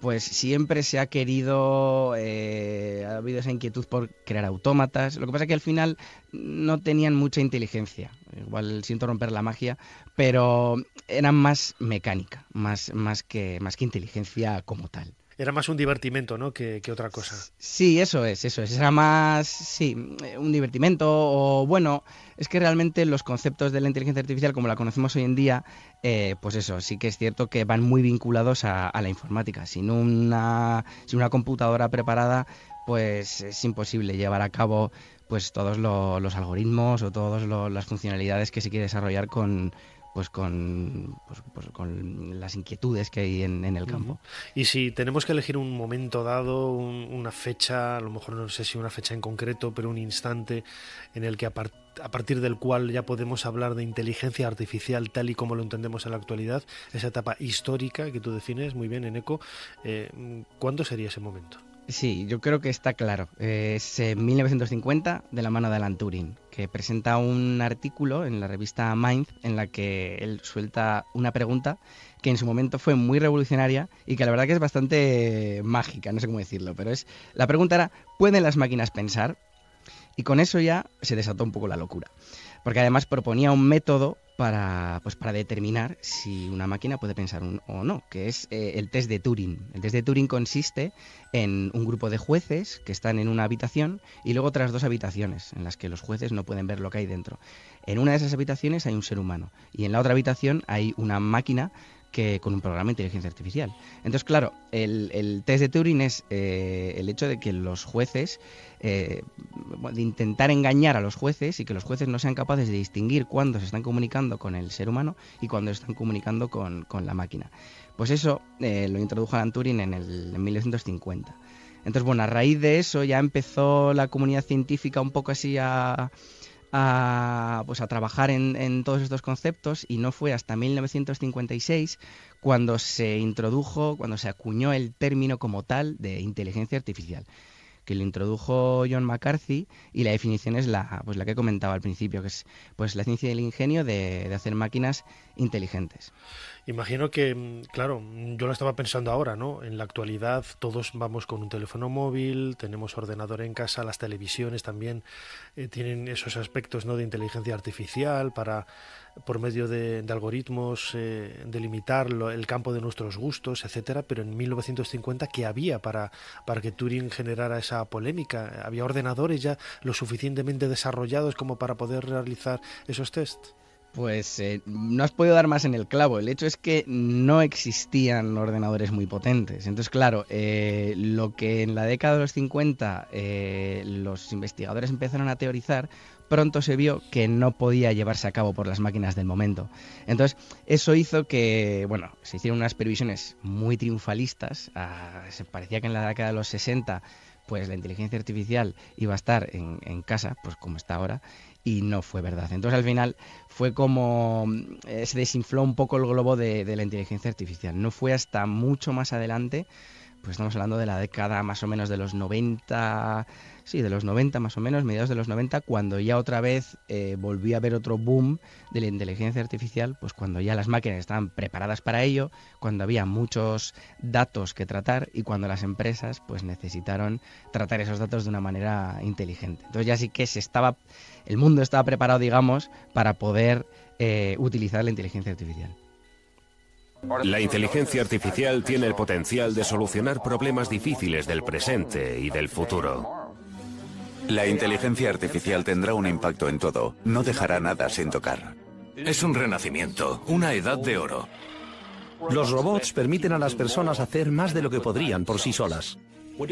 pues siempre se ha querido, ha habido esa inquietud por crear autómatas. Lo que pasa es que al final no tenían mucha inteligencia. Igual siento romper la magia, pero eran más mecánica, más que inteligencia como tal. Era más un divertimento, ¿no? que otra cosa. Sí, eso es. Era más, sí, un divertimento o, bueno, es que realmente los conceptos de la inteligencia artificial, como la conocemos hoy en día, pues eso, sí que es cierto que van muy vinculados a la informática. Sin una computadora preparada, pues es imposible llevar a cabo pues todos los algoritmos o todas las funcionalidades que se quiere desarrollar con las inquietudes que hay en el campo. Y si tenemos que elegir un momento dado, una fecha, a lo mejor no sé si una fecha en concreto, pero un instante en el que a partir del cual ya podemos hablar de inteligencia artificial tal y como lo entendemos en la actualidad, esa etapa histórica que tú defines muy bien, Eneko, ¿cuándo sería ese momento? Sí, yo creo que está claro. Es en 1950, de la mano de Alan Turing, que presenta un artículo en la revista Mind en la que él suelta una pregunta que en su momento fue muy revolucionaria y que la verdad que es bastante mágica, no sé cómo decirlo, pero la pregunta era, ¿pueden las máquinas pensar? Y con eso ya se desató un poco la locura, porque además proponía un método para determinar si una máquina puede pensar o no, que es el test de Turing. El test de Turing consiste en un grupo de jueces que están en una habitación y luego otras dos habitaciones en las que los jueces no pueden ver lo que hay dentro. En una de esas habitaciones hay un ser humano y en la otra habitación hay una máquina con un programa de inteligencia artificial. Entonces, claro, el test de Turing es el hecho de que los jueces, de intentar engañar a los jueces y que los jueces no sean capaces de distinguir cuándo se están comunicando con el ser humano y cuándo se están comunicando con la máquina. Pues eso lo introdujo Alan Turing en 1950. Entonces, bueno, a raíz de eso ya empezó la comunidad científica un poco así a trabajar en todos estos conceptos, y no fue hasta 1956 cuando se acuñó el término como tal de inteligencia artificial, que lo introdujo John McCarthy, y la definición es la que comentaba al principio, que es pues la ciencia del ingenio de hacer máquinas inteligentes. Imagino que, claro, yo lo estaba pensando ahora, ¿no? En la actualidad todos vamos con un teléfono móvil, tenemos ordenador en casa, las televisiones también tienen esos aspectos, ¿no?, de inteligencia artificial por medio de algoritmos, delimitar el campo de nuestros gustos, etcétera. Pero en 1950, ¿qué había para que Turing generara esa polémica? ¿Había ordenadores ya lo suficientemente desarrollados como para poder realizar esos tests? Pues no has podido dar más en el clavo. El hecho es que no existían ordenadores muy potentes. Entonces, claro, lo que en la década de los 50 los investigadores empezaron a teorizar, pronto se vio que no podía llevarse a cabo por las máquinas del momento. Entonces, eso hizo que, bueno, se hicieron unas previsiones muy triunfalistas. Se parecía que en la década de los 60, pues la inteligencia artificial iba a estar en casa, pues como está ahora, y no fue verdad. Entonces, al final, fue como se desinfló un poco el globo de la inteligencia artificial. No fue hasta mucho más adelante, pues estamos hablando de la década más o menos de los 90, sí, de los 90 más o menos, mediados de los 90, cuando ya otra vez volvió a haber otro boom de la inteligencia artificial, pues cuando ya las máquinas estaban preparadas para ello, cuando había muchos datos que tratar y cuando las empresas pues necesitaron tratar esos datos de una manera inteligente. Entonces ya sí que el mundo estaba preparado, digamos, para poder utilizar la inteligencia artificial. La inteligencia artificial tiene el potencial de solucionar problemas difíciles del presente y del futuro. La inteligencia artificial tendrá un impacto en todo. No dejará nada sin tocar. Es un renacimiento, una edad de oro. Los robots permiten a las personas hacer más de lo que podrían por sí solas.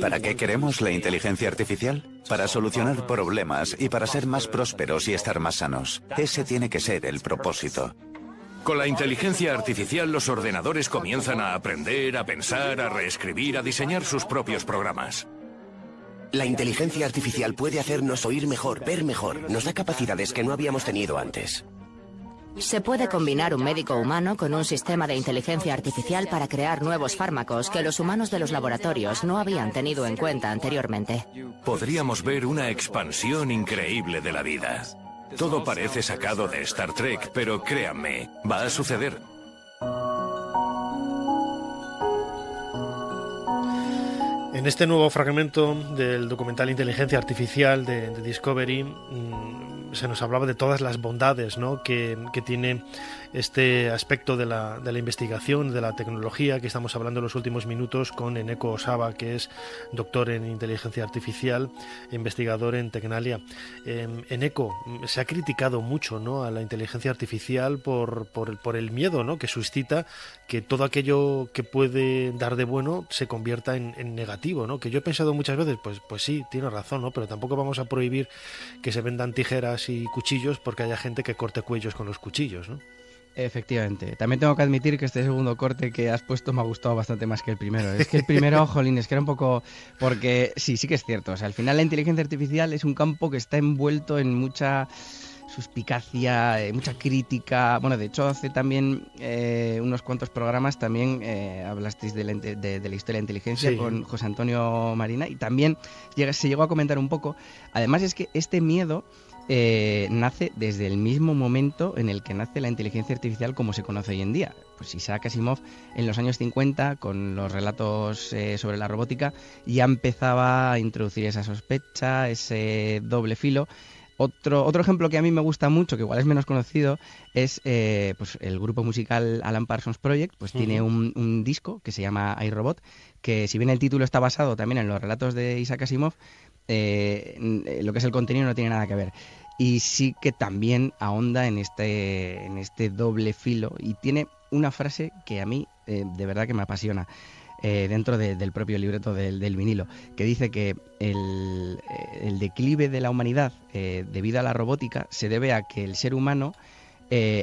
¿Para qué queremos la inteligencia artificial? Para solucionar problemas y para ser más prósperos y estar más sanos. Ese tiene que ser el propósito. Con la inteligencia artificial, los ordenadores comienzan a aprender, a pensar, a reescribir, a diseñar sus propios programas. La inteligencia artificial puede hacernos oír mejor, ver mejor. Nos da capacidades que no habíamos tenido antes. Se puede combinar un médico humano con un sistema de inteligencia artificial para crear nuevos fármacos que los humanos de los laboratorios no habían tenido en cuenta anteriormente. Podríamos ver una expansión increíble de la vida. Todo parece sacado de Star Trek, pero créanme, va a suceder. En este nuevo fragmento del documental Inteligencia Artificial de Discovery se nos hablaba de todas las bondades, ¿no?, que tiene este aspecto de la investigación, de la tecnología, que estamos hablando en los últimos minutos con Eneko Osaba, que es doctor en inteligencia artificial e investigador en Tecnalia. Eneko, se ha criticado mucho, ¿no?, a la inteligencia artificial por el miedo, ¿no?, que suscita que todo aquello que puede dar de bueno se convierta en negativo, ¿no? Que yo he pensado muchas veces, pues sí, tiene razón, ¿no? Pero tampoco vamos a prohibir que se vendan tijeras y cuchillos porque haya gente que corte cuellos con los cuchillos, ¿no? Efectivamente. También tengo que admitir que este segundo corte que has puesto me ha gustado bastante más que el primero. Es que el primero, jolín, es que era un poco... Porque sí que es cierto. O sea, al final la inteligencia artificial es un campo que está envuelto en mucha suspicacia, mucha crítica. Bueno, de hecho, hace también unos cuantos programas también hablasteis de la historia de inteligencia, sí, con José Antonio Marina, y también se llegó a comentar un poco. Además es que este miedo nace desde el mismo momento en el que nace la inteligencia artificial como se conoce hoy en día. Pues Isaac Asimov en los años 50, con los relatos sobre la robótica, ya empezaba a introducir esa sospecha, ese doble filo. Otro ejemplo que a mí me gusta mucho, que igual es menos conocido, es pues el grupo musical Alan Parsons Project. Pues tiene un disco que se llama iRobot, que si bien el título está basado también en los relatos de Isaac Asimov, lo que es el contenido no tiene nada que ver. Y sí que también ahonda en este doble filo, y tiene una frase que a mí de verdad que me apasiona. Dentro del propio libreto del vinilo, que dice que el declive de la humanidad debido a la robótica se debe a que el ser humano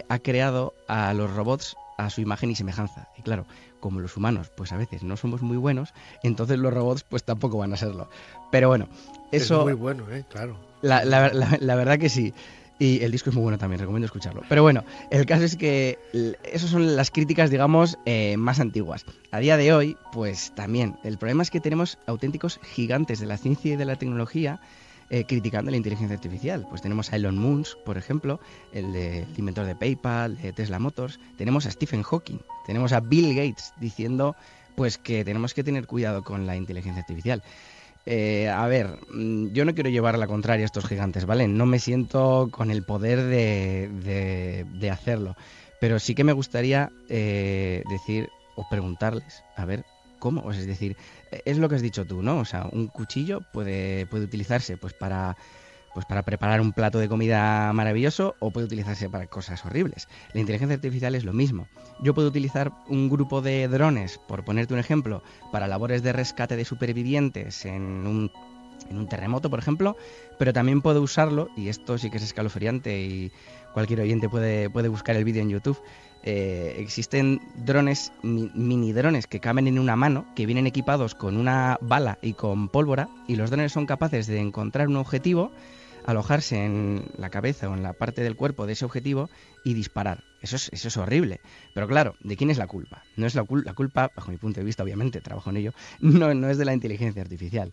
ha creado a los robots a su imagen y semejanza. Y claro, como los humanos pues a veces no somos muy buenos, entonces los robots pues tampoco van a serlo. Pero bueno, eso... Es muy bueno, claro. La verdad que sí. Y el disco es muy bueno también, recomiendo escucharlo. Pero bueno, el caso es que esas son las críticas, digamos, más antiguas. A día de hoy, pues también, el problema es que tenemos auténticos gigantes de la ciencia y de la tecnología criticando la inteligencia artificial. Pues tenemos a Elon Musk, por ejemplo, el inventor de PayPal, de Tesla Motors. Tenemos a Stephen Hawking, tenemos a Bill Gates diciendo pues que tenemos que tener cuidado con la inteligencia artificial. A ver, yo no quiero llevar la contraria a estos gigantes, ¿vale? No me siento con el poder de hacerlo, pero sí que me gustaría decir o preguntarles, a ver, ¿cómo? Es decir, es lo que has dicho tú, ¿no? O sea, un cuchillo puede utilizarse pues para pues para preparar un plato de comida maravilloso, o puede utilizarse para cosas horribles. La inteligencia artificial es lo mismo. Yo puedo utilizar un grupo de drones, por ponerte un ejemplo, para labores de rescate de supervivientes en un terremoto, por ejemplo, pero también puedo usarlo, y esto sí que es escalofriante y cualquier oyente puede buscar el vídeo en YouTube. Existen drones, mini drones que caben en una mano, que vienen equipados con una bala y con pólvora, y los drones son capaces de encontrar un objetivo, alojarse en la cabeza o en la parte del cuerpo de ese objetivo y disparar. Eso es horrible. Pero claro, ¿de quién es la culpa? No es la culpa, bajo mi punto de vista, obviamente, trabajo en ello, no es de la inteligencia artificial.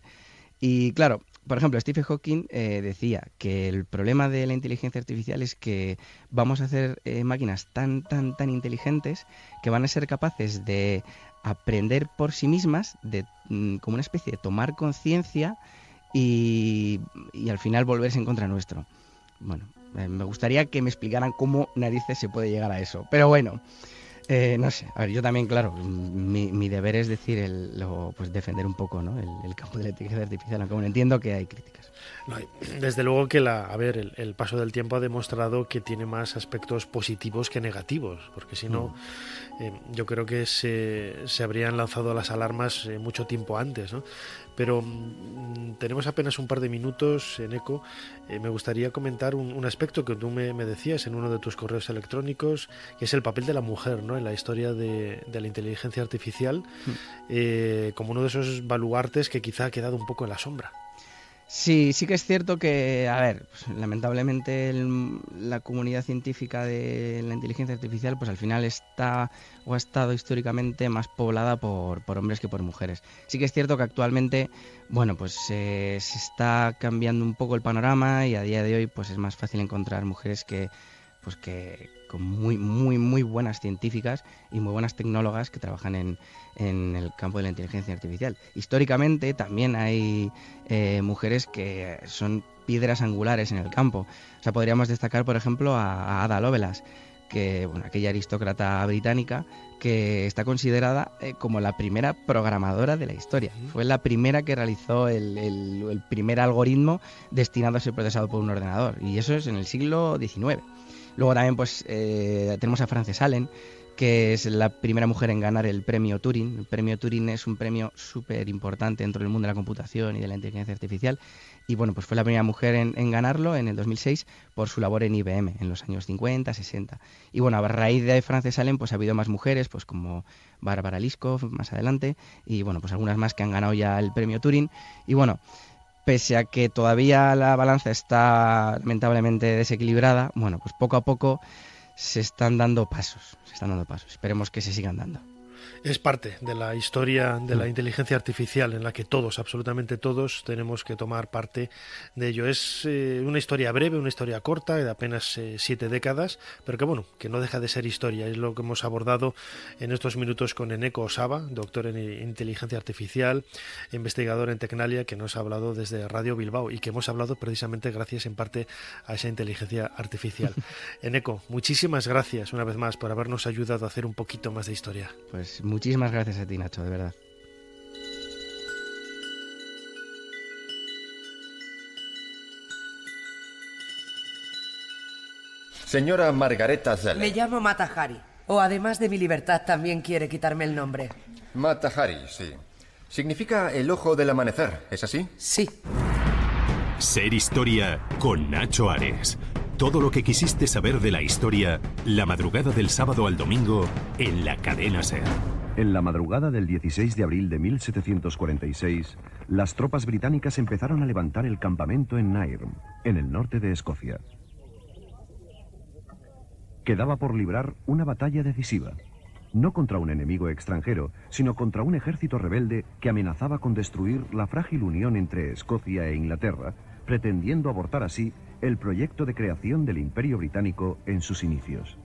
Y claro, por ejemplo, Stephen Hawking decía que el problema de la inteligencia artificial es que vamos a hacer máquinas tan inteligentes que van a ser capaces de aprender por sí mismas, como una especie de tomar conciencia y al final volverse en contra nuestro. Bueno, me gustaría que me explicaran cómo narices se puede llegar a eso. Pero bueno, no sé. A ver, yo también, claro, mi deber es decir, pues defender un poco, ¿no?, el campo de la inteligencia artificial, aunque bueno, entiendo que hay críticas. No, desde luego que el paso del tiempo ha demostrado que tiene más aspectos positivos que negativos, porque si no, yo creo que se habrían lanzado las alarmas mucho tiempo antes, ¿no? Pero tenemos apenas un par de minutos, Eneko. Me gustaría comentar un aspecto que tú me decías en uno de tus correos electrónicos, que es el papel de la mujer, ¿no?, en la historia de la inteligencia artificial, como uno de esos baluartes que quizá ha quedado un poco en la sombra. Sí que es cierto que, a ver, pues, lamentablemente la comunidad científica de la inteligencia artificial, pues al final ha estado históricamente más poblada por hombres que por mujeres. Sí que es cierto que actualmente, bueno, pues se está cambiando un poco el panorama, y a día de hoy pues es más fácil encontrar mujeres que con muy buenas científicas y muy buenas tecnólogas que trabajan en el campo de la inteligencia artificial. Históricamente también hay mujeres que son piedras angulares en el campo. O sea, podríamos destacar, por ejemplo, a Ada Lovelace, aquella aristócrata británica que está considerada como la primera programadora de la historia. Fue la primera que realizó el primer algoritmo destinado a ser procesado por un ordenador, y eso es en el siglo XIX. Luego también pues tenemos a Frances Allen, que es la primera mujer en ganar el premio Turing. El premio Turing es un premio súper importante dentro del mundo de la computación y de la inteligencia artificial. Y bueno, pues fue la primera mujer en ganarlo en el 2006 por su labor en IBM en los años 50, 60. Y bueno, a raíz de Frances Allen pues ha habido más mujeres, pues como Barbara Liskov más adelante, y bueno, pues algunas más que han ganado ya el premio Turing. Y bueno, pese a que todavía la balanza está lamentablemente desequilibrada, bueno, pues poco a poco se están dando pasos. Esperemos que se sigan dando. Es parte de la historia de la inteligencia artificial en la que todos, absolutamente todos, tenemos que tomar parte de ello. Es una historia breve, una historia corta, de apenas 7 décadas, pero que bueno, que no deja de ser historia. Es lo que hemos abordado en estos minutos con Eneko Osaba, doctor en inteligencia artificial, investigador en Tecnalia, que nos ha hablado desde Radio Bilbao y que hemos hablado precisamente gracias en parte a esa inteligencia artificial. Eneko, muchísimas gracias una vez más por habernos ayudado a hacer un poquito más de historia. Pues muchísimas gracias a ti, Nacho, de verdad. Señora Margareta Zeller. Me llamo Mata Hari. O además de mi libertad también quiere quitarme el nombre. Mata Hari, sí. Significa el ojo del amanecer, ¿es así? Sí. Ser Historia con Nacho Ares. Todo lo que quisiste saber de la historia, la madrugada del sábado al domingo en la cadena SER. En la madrugada del 16 de abril de 1746, las tropas británicas empezaron a levantar el campamento en Nairn, en el norte de Escocia. Quedaba por librar una batalla decisiva, no contra un enemigo extranjero, sino contra un ejército rebelde que amenazaba con destruir la frágil unión entre Escocia e Inglaterra, pretendiendo abortar así el proyecto de creación del Imperio Británico en sus inicios.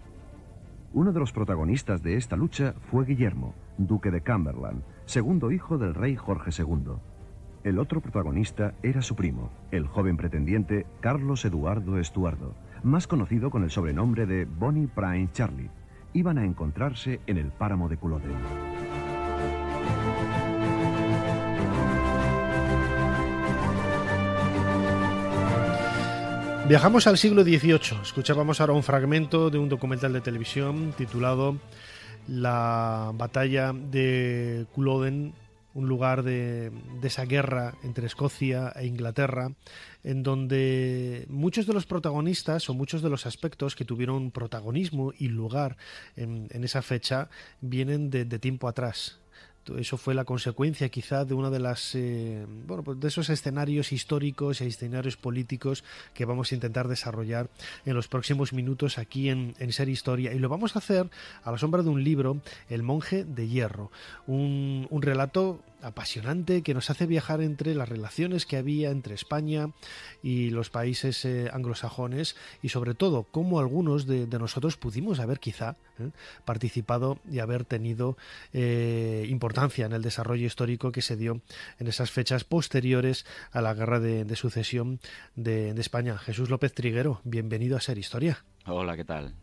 Uno de los protagonistas de esta lucha fue Guillermo, duque de Cumberland, segundo hijo del rey Jorge II. El otro protagonista era su primo, el joven pretendiente Carlos Eduardo Estuardo, más conocido con el sobrenombre de Bonnie Prince Charlie. Iban a encontrarse en el páramo de Culloden. Viajamos al siglo XVIII. Escuchábamos ahora un fragmento de un documental de televisión titulado La batalla de Culloden, un lugar de esa guerra entre Escocia e Inglaterra, en donde muchos de los protagonistas o muchos de los aspectos que tuvieron protagonismo y lugar en esa fecha vienen de tiempo atrás. Eso fue la consecuencia quizá de una de las pues de esos escenarios históricos y escenarios políticos que vamos a intentar desarrollar en los próximos minutos aquí en Ser Historia, y lo vamos a hacer a la sombra de un libro, El monje de hierro, un relato apasionante que nos hace viajar entre las relaciones que había entre España y los países anglosajones, y sobre todo cómo algunos de nosotros pudimos haber quizá participado y haber tenido importancia en el desarrollo histórico que se dio en esas fechas posteriores a la guerra de sucesión de España. Jesús López Triguero, bienvenido a Ser Historia. Hola, ¿qué tal?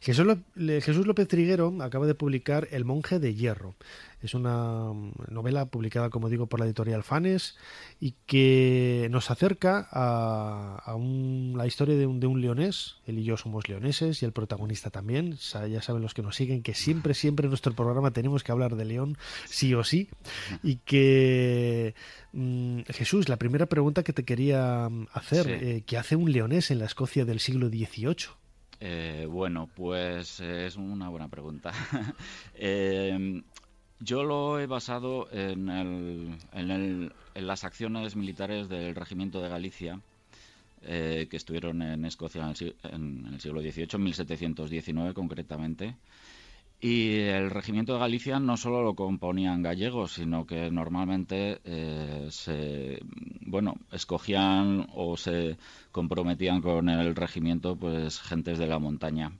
Jesús López Triguero acaba de publicar El monje de hierro. Es una novela publicada, como digo, por la editorial Fanes, y que nos acerca a la historia de un leonés. Él y yo somos leoneses y el protagonista también. Ya saben los que nos siguen que siempre en nuestro programa tenemos que hablar de León, sí o sí. Y que, Jesús, la primera pregunta que te quería hacer, sí. ¿Qué hace un leonés en la Escocia del siglo XVIII? Bueno, pues es una buena pregunta. Yo lo he basado en las acciones militares del Regimiento de Galicia, que estuvieron en Escocia en el siglo XVIII, en 1719 concretamente. Y el Regimiento de Galicia no solo lo componían gallegos, sino que normalmente escogían o se comprometían con el regimiento pues gentes de la montaña.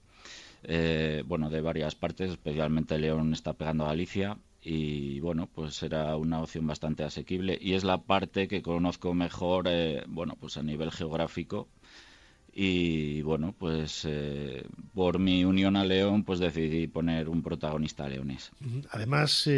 De varias partes, especialmente León está pegando a Galicia, y bueno, pues era una opción bastante asequible, y es la parte que conozco mejor a nivel geográfico. Y bueno, pues por mi unión a León, pues decidí poner un protagonista leonés. Además,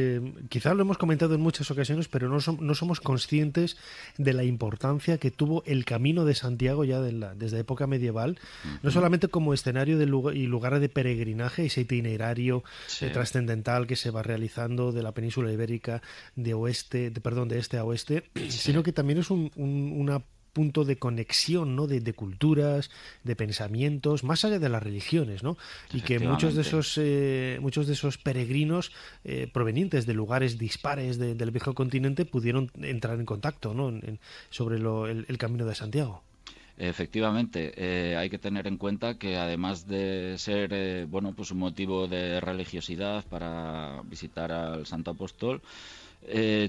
quizá lo hemos comentado en muchas ocasiones, pero no somos conscientes de la importancia que tuvo el Camino de Santiago ya desde época medieval, no solamente como escenario y lugar de peregrinaje, ese itinerario trascendental que se va realizando de la península ibérica de este a oeste, sino que también es una punto de conexión, ¿no? de culturas, de pensamientos, más allá de las religiones, ¿no? Y que muchos de esos peregrinos provenientes de lugares dispares del viejo continente pudieron entrar en contacto, ¿no? sobre el Camino de Santiago. Efectivamente, hay que tener en cuenta que además de ser un motivo de religiosidad para visitar al Santo Apóstol,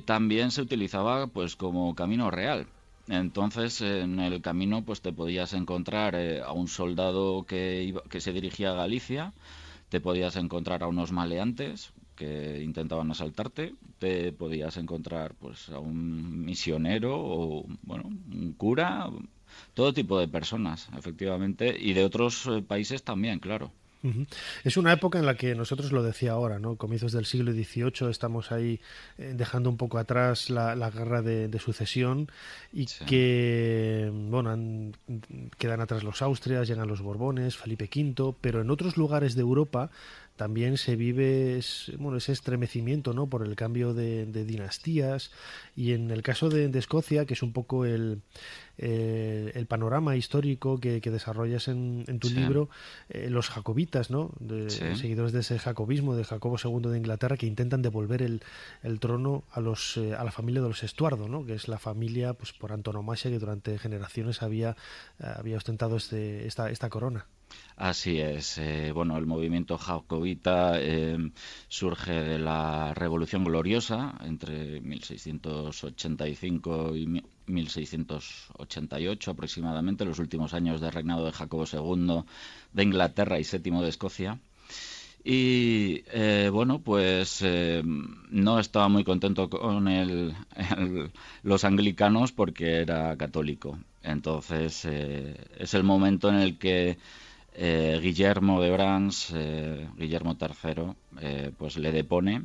también se utilizaba pues como camino real. Entonces, en el camino pues te podías encontrar a un soldado que se dirigía a Galicia, te podías encontrar a unos maleantes que intentaban asaltarte, te podías encontrar pues a un misionero o un cura, todo tipo de personas, efectivamente, y de otros países también, claro. Es una época en la que nosotros, lo decía ahora, ¿no? Comienzos del siglo XVIII, estamos ahí dejando un poco atrás la guerra de sucesión, y que quedan atrás los Austrias, llegan los Borbones, Felipe V, pero en otros lugares de Europa también se vive ese estremecimiento, ¿no? Por el cambio de dinastías, y en el caso de Escocia, que es un poco el panorama histórico que desarrollas en tu libro, los jacobitas, ¿no? Seguidores de ese jacobismo de Jacobo II de Inglaterra, que intentan devolver el trono a la familia de los Estuardo, ¿no? Que es la familia pues por antonomasia que durante generaciones había ostentado esta corona. Así es. El movimiento jacobita surge de la Revolución Gloriosa entre 1685 y 1688 aproximadamente, los últimos años de reinado de Jacobo II de Inglaterra y VII de Escocia. Y no estaba muy contento con los anglicanos porque era católico. Entonces es el momento en el que Guillermo de Orange, Guillermo III, pues le depone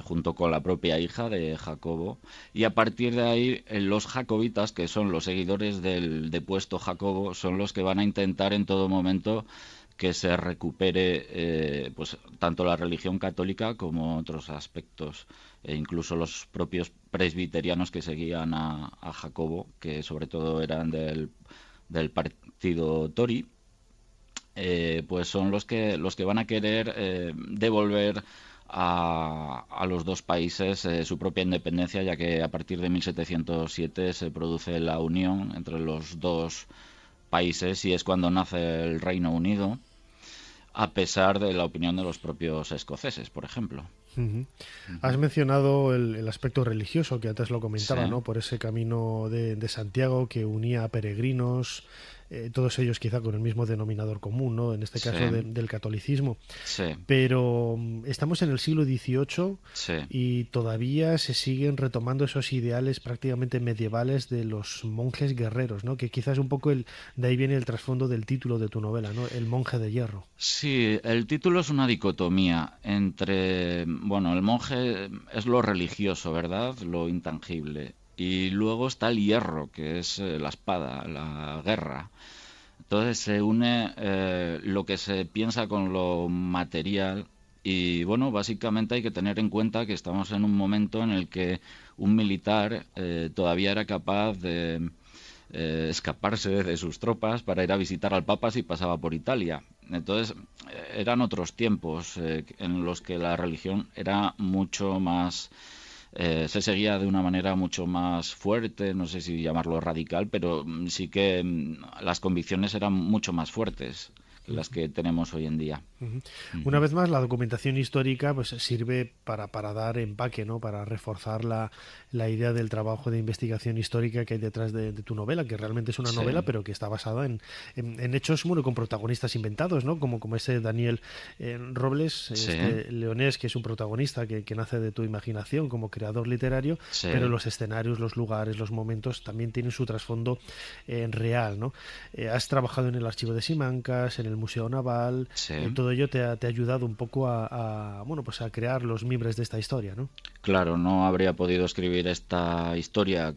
junto con la propia hija de Jacobo, y a partir de ahí los jacobitas, que son los seguidores del depuesto Jacobo, son los que van a intentar en todo momento que se recupere pues tanto la religión católica como otros aspectos, e incluso los propios presbiterianos que seguían a Jacobo, que sobre todo eran del partido Tory, pues son los que van a querer devolver a los dos países su propia independencia, ya que a partir de 1707 se produce la unión entre los dos países y es cuando nace el Reino Unido, a pesar de la opinión de los propios escoceses, por ejemplo. Has mencionado el aspecto religioso, que antes lo comentaba, Sí. ¿no? Por ese camino de Santiago que unía a peregrinos, todos ellos quizá con el mismo denominador común, ¿no? En este caso Sí. del catolicismo. Sí. Pero estamos en el siglo XVIII Sí. y todavía se siguen retomando esos ideales prácticamente medievales de los monjes guerreros, ¿no? Que quizás un poco de ahí viene el trasfondo del título de tu novela, ¿no? El monje de hierro. Sí, el título es una dicotomía entre, bueno, el monje es lo religioso, ¿verdad? Lo intangible. Y luego está el hierro, que es la espada, la guerra. Entonces se une lo que se piensa con lo material y, bueno, básicamente hay que tener en cuenta que estamos en un momento en el que un militar todavía era capaz de escaparse de sus tropas para ir a visitar al Papa si pasaba por Italia. Entonces eran otros tiempos en los que la religión era mucho más... se seguía de una manera mucho más fuerte, no sé si llamarlo radical, pero sí que las convicciones eran mucho más fuertes que las que tenemos hoy en día. Una vez más, la documentación histórica pues sirve para dar empaque, ¿no? Para reforzar la idea del trabajo de investigación histórica que hay detrás de tu novela, que realmente es una Sí. novela, pero que está basada en hechos, bueno, con protagonistas inventados, ¿no? Como ese Daniel Robles, este leonés, que es un protagonista que nace de tu imaginación como creador literario, Sí. pero los escenarios, los lugares, los momentos también tienen su trasfondo real, ¿no? Has trabajado en el Archivo de Simancas, en el Museo Naval, Sí. todo ello te ha ayudado un poco a crear los mimbres de esta historia, ¿no? Claro, no habría podido escribir esta historia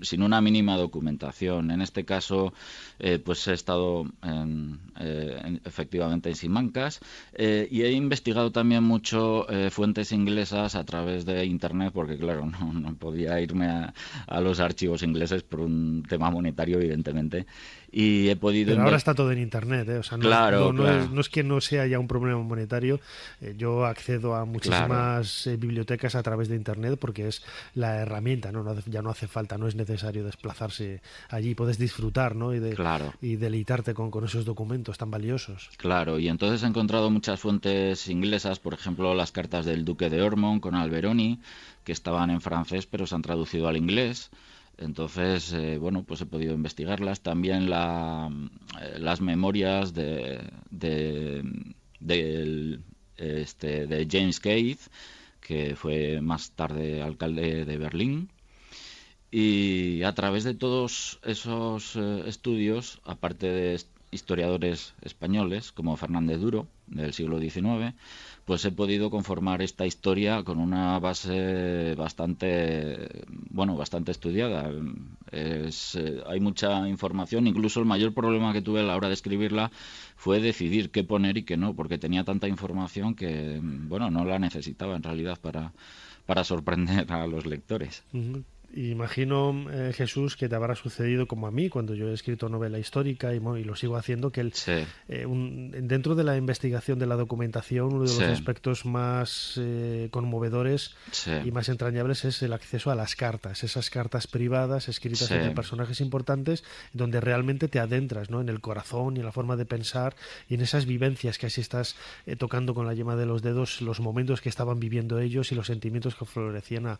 sin una mínima documentación. En este caso, pues he estado efectivamente en Simancas y he investigado también mucho fuentes inglesas a través de Internet, porque claro, no podía irme a los archivos ingleses por un tema monetario, evidentemente. Y he podido... Pero ahora está todo en Internet, ¿eh? O sea, Claro. No es que no sea ya un problema monetario. Yo accedo a muchísimas bibliotecas a través de Internet porque es la herramienta, ¿no? Ya no hace falta, no es necesario desplazarse allí. Puedes disfrutar, ¿no? Y deleitarte con esos documentos tan valiosos. Claro, y entonces he encontrado muchas fuentes inglesas, por ejemplo, las cartas del duque de Ormond con Alberoni, que estaban en francés pero se han traducido al inglés. Entonces, pues he podido investigarlas. También las memorias de James Keith, que fue más tarde alcalde de Berlín. Y a través de todos esos estudios, aparte de historiadores españoles como Fernández Duro, del siglo XIX, pues he podido conformar esta historia con una base bastante estudiada. Hay mucha información, incluso el mayor problema que tuve a la hora de escribirla fue decidir qué poner y qué no, porque tenía tanta información que, no la necesitaba en realidad para sorprender a los lectores. Imagino, Jesús, que te habrá sucedido como a mí cuando yo he escrito novela histórica y lo sigo haciendo, que dentro de la investigación de la documentación, uno de los aspectos más conmovedores y más entrañables es el acceso a las cartas, esas cartas privadas escritas entre personajes importantes, donde realmente te adentras, ¿no? En el corazón y en la forma de pensar y en esas vivencias que así estás tocando con la yema de los dedos, los momentos que estaban viviendo ellos y los sentimientos que florecían a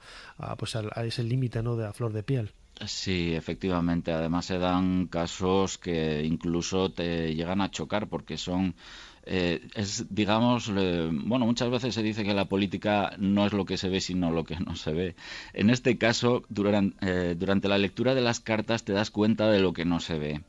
ese límite, ¿no? De a flor de piel. Sí, efectivamente. Además se dan casos que incluso te llegan a chocar porque son... muchas veces se dice que la política no es lo que se ve, sino lo que no se ve. En este caso, durante la lectura de las cartas te das cuenta de lo que no se ve.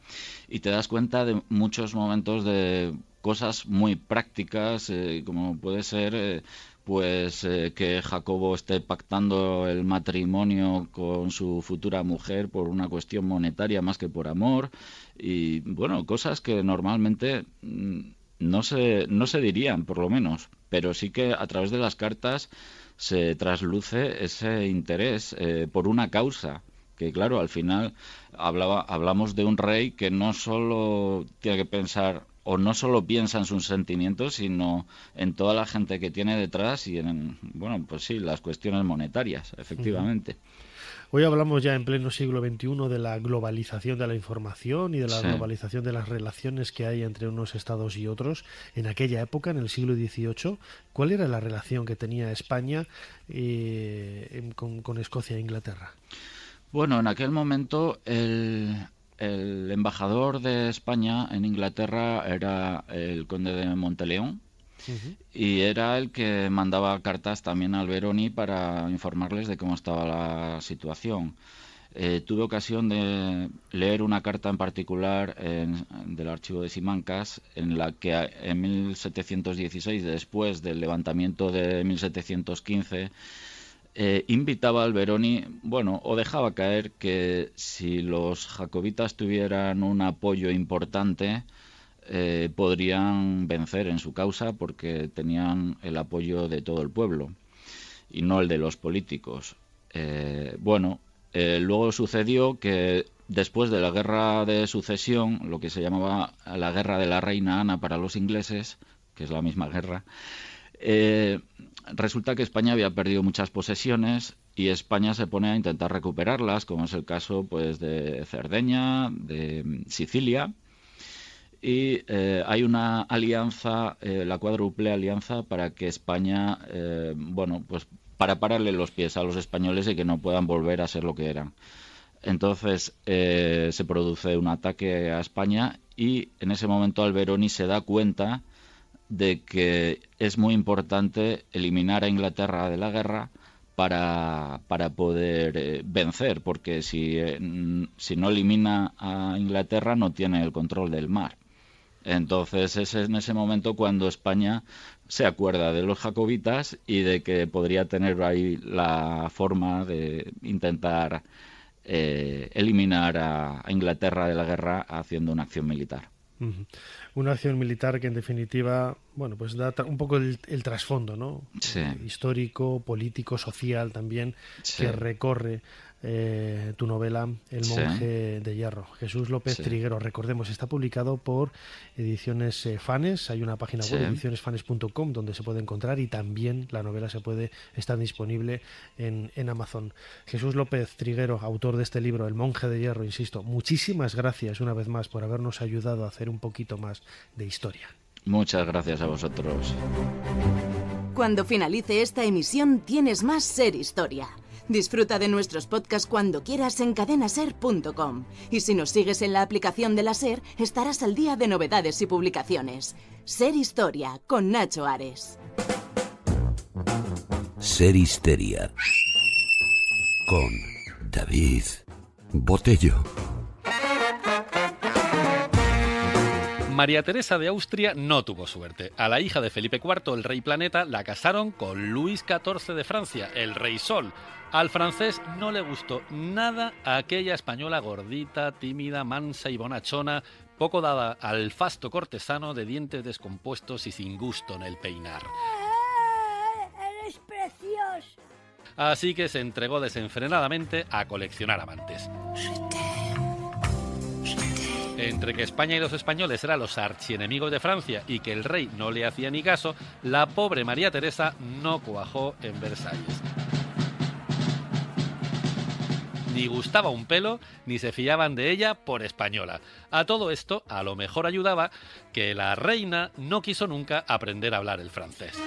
Y te das cuenta de muchos momentos de cosas muy prácticas, como puede ser que Jacobo esté pactando el matrimonio con su futura mujer por una cuestión monetaria más que por amor, y bueno, cosas que normalmente no se dirían, por lo menos, pero sí que a través de las cartas se trasluce ese interés por una causa, que claro, al final hablamos de un rey que no solo tiene que pensar, o no solo piensa en sus sentimientos, sino en toda la gente que tiene detrás y en, bueno, pues sí, las cuestiones monetarias, efectivamente. Hoy hablamos ya en pleno siglo XXI de la globalización de la información y de la globalización de las relaciones que hay entre unos estados y otros. En aquella época, en el siglo XVIII, ¿cuál era la relación que tenía España con Escocia e Inglaterra? Bueno, en aquel momento el embajador de España en Inglaterra era el conde de Monteleón, y era el que mandaba cartas también al Alberoni para informarles de cómo estaba la situación. Tuve ocasión de leer una carta en particular del archivo de Simancas, en la que en 1716, después del levantamiento de 1715, invitaba al Alberoni, bueno, o dejaba caer que si los jacobitas tuvieran un apoyo importante, podrían vencer en su causa, porque tenían el apoyo de todo el pueblo y no el de los políticos. Luego sucedió que después de la guerra de sucesión, lo que se llamaba la guerra de la reina Ana para los ingleses, que es la misma guerra, resulta que España había perdido muchas posesiones y España se pone a intentar recuperarlas, como es el caso pues de Cerdeña, de Sicilia, y hay una alianza, la cuádruple alianza, para que España, pues para pararle los pies a los españoles y que no puedan volver a ser lo que eran. Entonces se produce un ataque a España, y en ese momento Alberoni se da cuenta de que es muy importante eliminar a Inglaterra de la guerra para poder vencer, porque si no elimina a Inglaterra no tiene el control del mar. Entonces es en ese momento cuando España se acuerda de los jacobitas y de que podría tener ahí la forma de intentar eliminar a Inglaterra de la guerra haciendo una acción militar. Una acción militar que en definitiva, bueno, pues da un poco el trasfondo, ¿no? Sí. Histórico, político, social también, que recorre tu novela El monje de hierro. Jesús López Triguero, recordemos, está publicado por Ediciones Fanes. Hay una página web, edicionesfanes.com, donde se puede encontrar, y también la novela está disponible en Amazon. Jesús López Triguero, autor de este libro, El monje de hierro, insisto, muchísimas gracias una vez más por habernos ayudado a hacer un poquito más de historia. Muchas gracias a vosotros. Cuando finalice esta emisión tienes más Ser Historia. Disfruta de nuestros podcasts cuando quieras en cadenaser.com. Y si nos sigues en la aplicación de la SER, estarás al día de novedades y publicaciones. Ser Historia, con Nacho Ares. Ser Histeria, con David Botello. María Teresa de Austria no tuvo suerte. A la hija de Felipe IV, el rey Planeta, la casaron con Luis XIV de Francia, el rey Sol. Al francés no le gustó nada a aquella española gordita, tímida, mansa y bonachona, poco dada al fasto cortesano de dientes descompuestos y sin gusto en el peinar. ¡Eres precioso! Así que se entregó desenfrenadamente a coleccionar amantes. Entre que España y los españoles eran los archienemigos de Francia y que el rey no le hacía ni caso, la pobre María Teresa no cuajó en Versalles. Ni gustaba un pelo, ni se fiaban de ella por española. A todo esto, a lo mejor ayudaba que la reina no quiso nunca aprender a hablar el francés.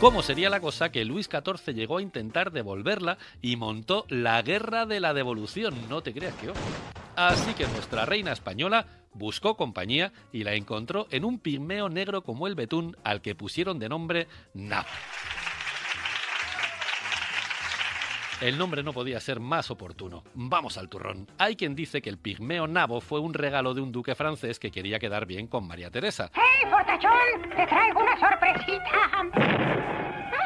¿Cómo sería la cosa que Luis XIV llegó a intentar devolverla y montó la guerra de la devolución? No te creas que ojo. Así que nuestra reina española buscó compañía y la encontró en un pigmeo negro como el betún, al que pusieron de nombre Nap. El nombre no podía ser más oportuno. Vamos al turrón. Hay quien dice que el pigmeo nabo fue un regalo de un duque francés que quería quedar bien con María Teresa. ¡Hey, fortachón! ¡Te traigo una sorpresita!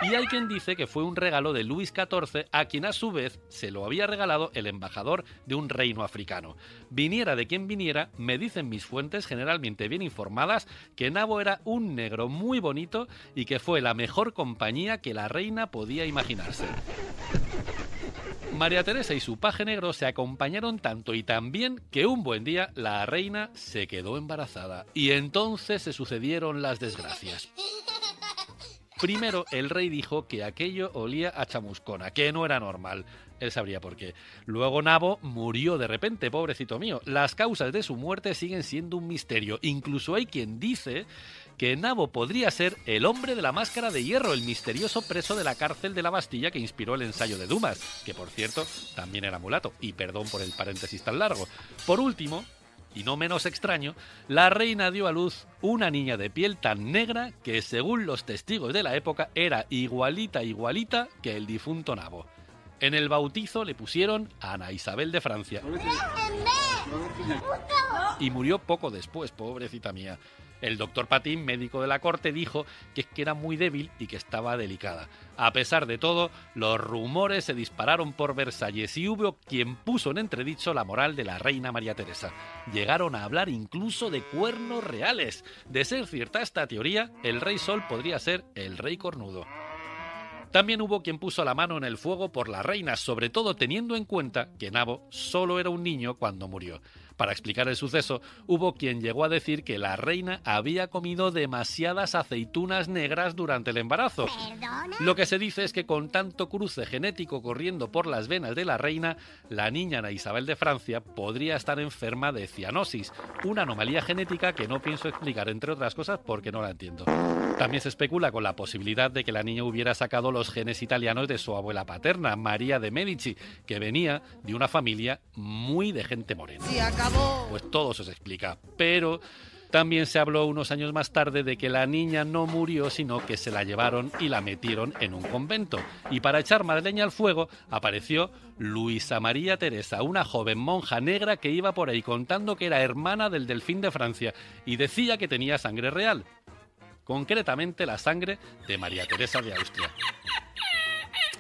Y hay quien dice que fue un regalo de Luis XIV, a quien a su vez se lo había regalado el embajador de un reino africano. Viniera de quien viniera, me dicen mis fuentes generalmente bien informadas que Nabo era un negro muy bonito y que fue la mejor compañía que la reina podía imaginarse. María Teresa y su paje negro se acompañaron tanto y tan bien que un buen día la reina se quedó embarazada y entonces se sucedieron las desgracias. Primero, el rey dijo que aquello olía a chamuscona, que no era normal. Él sabría por qué. Luego Nabo murió de repente, pobrecito mío. Las causas de su muerte siguen siendo un misterio. Incluso hay quien dice que Nabo podría ser el hombre de la máscara de hierro, el misterioso preso de la cárcel de la Bastilla que inspiró el ensayo de Dumas, que por cierto también era mulato, y perdón por el paréntesis tan largo. Por último, y no menos extraño, la reina dio a luz una niña de piel tan negra que, según los testigos de la época, era igualita que el difunto Nabo. En el bautizo le pusieron Ana Isabel de Francia. Y murió poco después, pobrecita mía. El doctor Patín, médico de la corte, dijo que era muy débil y que estaba delicada. A pesar de todo, los rumores se dispararon por Versalles y hubo quien puso en entredicho la moral de la reina María Teresa. Llegaron a hablar incluso de cuernos reales. De ser cierta esta teoría, el rey Sol podría ser el rey cornudo. También hubo quien puso la mano en el fuego por la reina, sobre todo teniendo en cuenta que Nabo solo era un niño cuando murió. Para explicar el suceso, hubo quien llegó a decir que la reina había comido demasiadas aceitunas negras durante el embarazo. ¿Perdona? Lo que se dice es que con tanto cruce genético corriendo por las venas de la reina, la niña Ana Isabel de Francia podría estar enferma de cianosis, una anomalía genética que no pienso explicar, entre otras cosas, porque no la entiendo. También se especula con la posibilidad de que la niña hubiera sacado los genes italianos de su abuela paterna, María de Medici, que venía de una familia muy de gente morena. Sí, acabó. Pues todo eso se explica, pero también se habló unos años más tarde de que la niña no murió, sino que se la llevaron y la metieron en un convento. Y para echar más leña al fuego, apareció Luisa María Teresa, una joven monja negra que iba por ahí contando que era hermana del delfín de Francia y decía que tenía sangre real. Concretamente la sangre de María Teresa de Austria.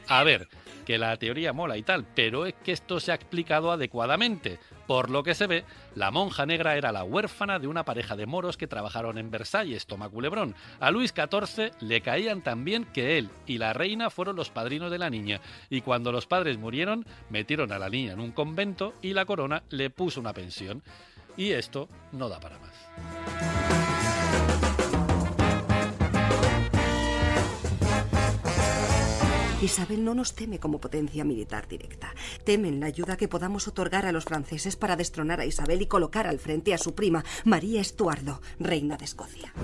A ver, que la teoría mola y tal, pero es que esto se ha explicado adecuadamente. Por lo que se ve, la monja negra era la huérfana de una pareja de moros que trabajaron en Versalles, toma culebrón. A Luis XIV le caían tan bien que él y la reina fueron los padrinos de la niña, y cuando los padres murieron, metieron a la niña en un convento y la corona le puso una pensión. Y esto no da para más. Isabel no nos teme como potencia militar directa. Temen la ayuda que podamos otorgar a los franceses para destronar a Isabel y colocar al frente a su prima, María Estuardo, reina de Escocia.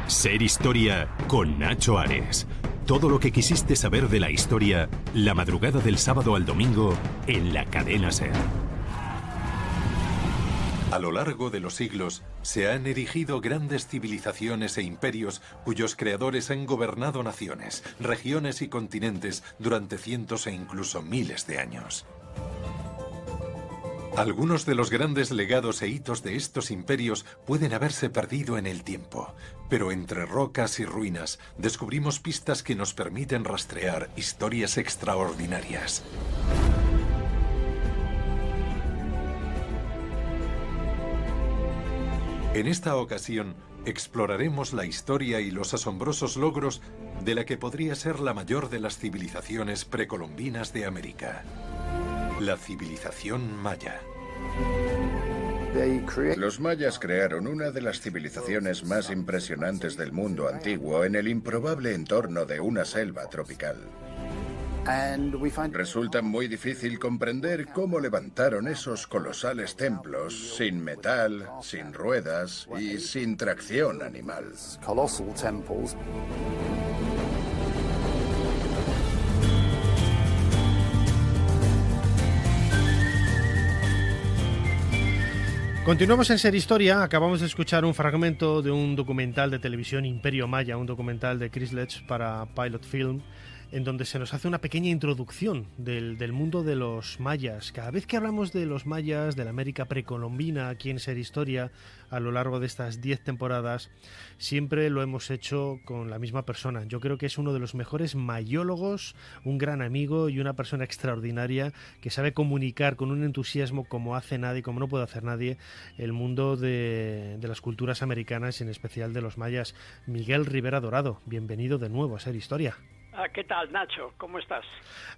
Ser Historia con Nacho Ares. Todo lo que quisiste saber de la historia, la madrugada del sábado al domingo en la cadena SER. A lo largo de los siglos, se han erigido grandes civilizaciones e imperios cuyos creadores han gobernado naciones, regiones y continentes durante cientos e incluso miles de años. Algunos de los grandes legados e hitos de estos imperios pueden haberse perdido en el tiempo, pero entre rocas y ruinas descubrimos pistas que nos permiten rastrear historias extraordinarias. En esta ocasión, exploraremos la historia y los asombrosos logros de la que podría ser la mayor de las civilizaciones precolombinas de América, la civilización maya. Los mayas crearon una de las civilizaciones más impresionantes del mundo antiguo en el improbable entorno de una selva tropical. Resulta muy difícil comprender cómo levantaron esos colosales templos sin metal, sin ruedas y sin tracción animal. Continuamos en Ser Historia. Acabamos de escuchar un fragmento de un documental de televisión, Imperio Maya, un documental de Chris Letch para Pilot Film. en donde se nos hace una pequeña introducción del mundo de los mayas. Cada vez que hablamos de los mayas, de la América precolombina, aquí en Ser Historia, a lo largo de estas 10 temporadas, siempre lo hemos hecho con la misma persona. Yo creo que es uno de los mejores mayólogos, un gran amigo y una persona extraordinaria que sabe comunicar con un entusiasmo como hace nadie, como no puede hacer nadie, el mundo de las culturas americanas y en especial de los mayas. Miguel Rivera Dorado, bienvenido de nuevo a Ser Historia. ¿Qué tal, Nacho? ¿Cómo estás?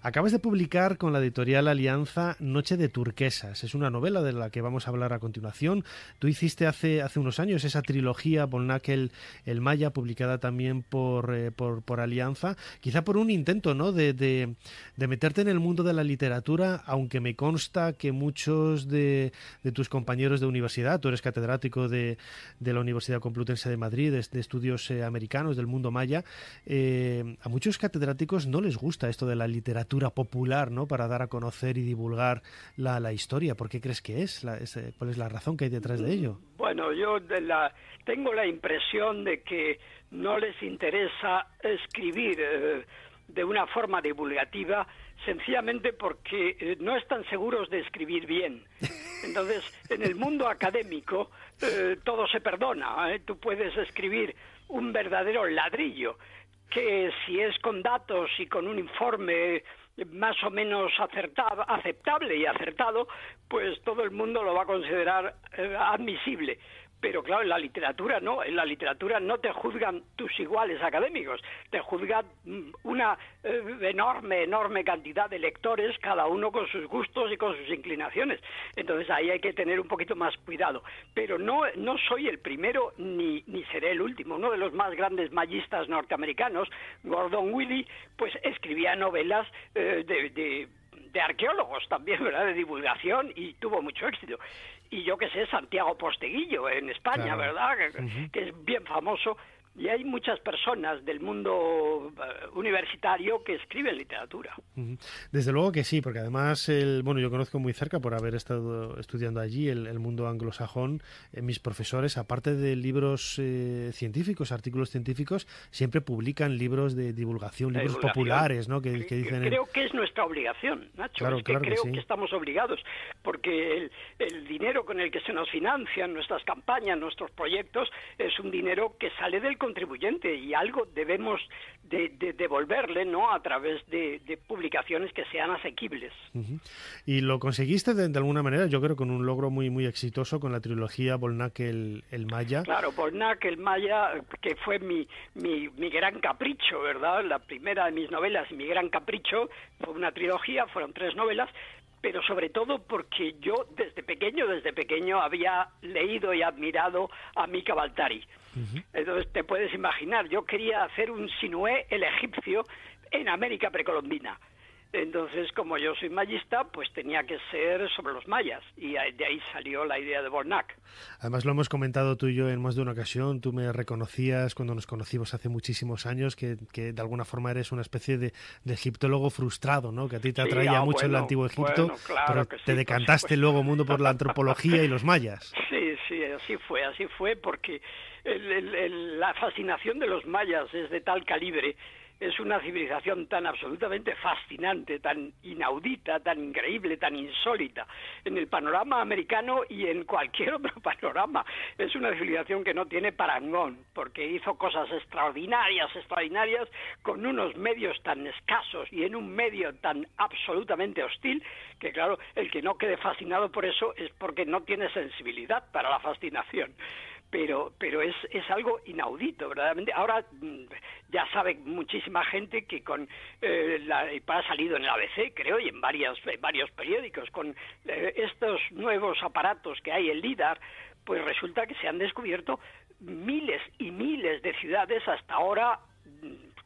Acabas de publicar con la editorial Alianza Noche de Turquesas. Es una novela de la que vamos a hablar a continuación. Tú hiciste hace unos años esa trilogía Bolnac el Maya, publicada también por Alianza, quizá por un intento, ¿no?, de meterte en el mundo de la literatura, aunque me consta que muchos de tus compañeros de universidad, tú eres catedrático de la Universidad Complutense de Madrid, de estudios americanos del mundo maya, a muchos catedráticos no les gusta esto de la literatura popular, ¿no?, para dar a conocer y divulgar la historia. ¿Por qué crees que es? ¿Cuál es la razón que hay detrás de ello? Bueno, yo tengo la impresión de que no les interesa escribir de una forma divulgativa, sencillamente porque no están seguros de escribir bien. Entonces, en el mundo académico todo se perdona, ¿eh? Tú puedes escribir un verdadero ladrillo, que si es con datos y con un informe más o menos aceptable y acertado, pues todo el mundo lo va a considerar admisible. Pero claro, en la literatura no te juzgan tus iguales académicos, te juzgan una enorme cantidad de lectores, cada uno con sus gustos y con sus inclinaciones. Entonces ahí hay que tener un poquito más cuidado. Pero no soy el primero ni seré el último. Uno de los más grandes mayistas norteamericanos, Gordon Willie, pues escribía novelas de arqueólogos también, ¿verdad?, de divulgación, y tuvo mucho éxito. Y yo que sé, Santiago Posteguillo en España, claro, ¿verdad?, que es bien famoso. Y hay muchas personas del mundo universitario que escriben literatura. Desde luego que sí, porque además, yo conozco muy cerca, por haber estado estudiando allí, el mundo anglosajón. Mis profesores, aparte de libros científicos, artículos científicos, siempre publican libros de divulgación, libros populares, ¿no?, que dicen... Creo que es nuestra obligación, Nacho. Claro, creo que estamos obligados, porque el dinero con el que se nos financian nuestras campañas, nuestros proyectos, es un dinero que sale del contribuyente, y algo debemos de devolverle, ¿no?, a través de publicaciones que sean asequibles. Y lo conseguiste de alguna manera, yo creo, con un logro muy exitoso con la trilogía Bolnac el Maya. Claro, Bolnac el Maya, que fue mi gran capricho, ¿verdad? La primera de mis novelas y mi gran capricho fue una trilogía, fueron 3 novelas, pero sobre todo porque yo desde pequeño había leído y admirado a Mika Baltari. Entonces te puedes imaginar, yo quería hacer un Sinué el egipcio en América precolombina. Entonces, como yo soy mayista, pues tenía que ser sobre los mayas, y de ahí salió la idea de Bolnac. Además, lo hemos comentado tú y yo en más de una ocasión. Tú me reconocías cuando nos conocimos hace muchísimos años que de alguna forma eres una especie de egiptólogo frustrado, ¿no? Que a ti te atraía mucho el antiguo Egipto, claro, pero te decantaste luego mundo por la antropología y los mayas. Sí, así fue, porque la fascinación de los mayas es de tal calibre. Es una civilización tan absolutamente fascinante, tan inaudita, tan increíble, tan insólita en el panorama americano y en cualquier otro panorama. Es una civilización que no tiene parangón, porque hizo cosas extraordinarias, con unos medios tan escasos y en un medio tan absolutamente hostil, que claro, el que no quede fascinado por eso es porque no tiene sensibilidad para la fascinación. Pero es algo inaudito, verdaderamente. Ahora ya sabe muchísima gente que ha salido en el ABC, creo, y en varios periódicos, con estos nuevos aparatos que hay, el LIDAR, pues resulta que se han descubierto miles y miles de ciudades hasta ahora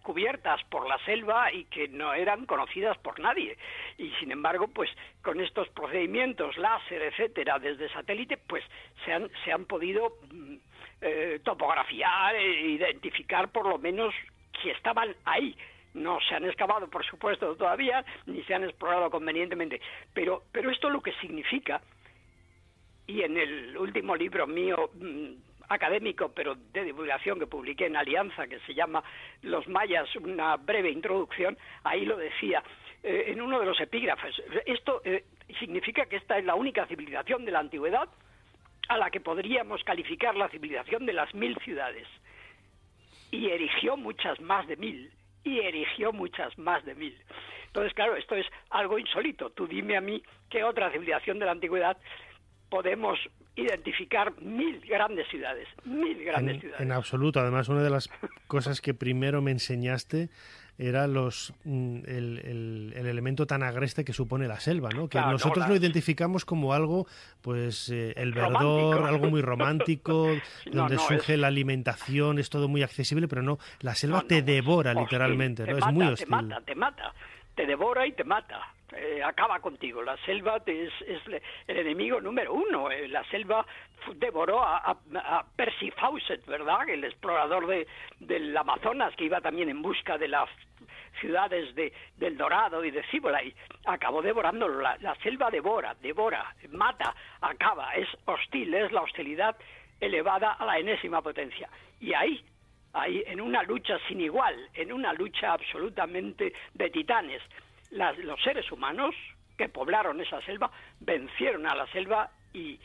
cubiertas por la selva y que no eran conocidas por nadie, y sin embargo, pues con estos procedimientos láser, etcétera, desde satélite, pues se han podido topografiar e identificar por lo menos que estaban ahí. No se han excavado, por supuesto, todavía, ni se han explorado convenientemente, pero esto lo que significa, y en el último libro mío académico, pero de divulgación, que publiqué en Alianza, que se llama Los mayas, una breve introducción, ahí lo decía en uno de los epígrafes. Esto significa que esta es la única civilización de la antigüedad a la que podríamos calificar la civilización de las 1000 ciudades. Y erigió muchas más de 1000. Entonces, claro, esto es algo insólito. Tú dime a mí qué otra civilización de la antigüedad podemos identificar 1000 grandes ciudades. 1000 grandes ciudades. En absoluto. Además, una de las cosas que primero me enseñaste era el elemento tan agreste que supone la selva, ¿no? Que nosotros lo identificamos como algo, pues, el verdor, algo muy romántico, donde surge la alimentación, es todo muy accesible, pero no, la selva te devora literalmente, ¿no? Es muy hostil. Te mata, te devora y te mata. Acaba contigo. La selva es el enemigo número 1. La selva devoró a Percy Fawcett, ¿verdad? El explorador del Amazonas, que iba también en busca de las ciudades del Dorado y de Cibolae. Acabó devorándolo. La selva devora, mata, acaba. Es hostil, es la hostilidad elevada a la enésima potencia. Y ahí, en una lucha sin igual, en una lucha absolutamente de titanes, los seres humanos que poblaron esa selva vencieron a la selva y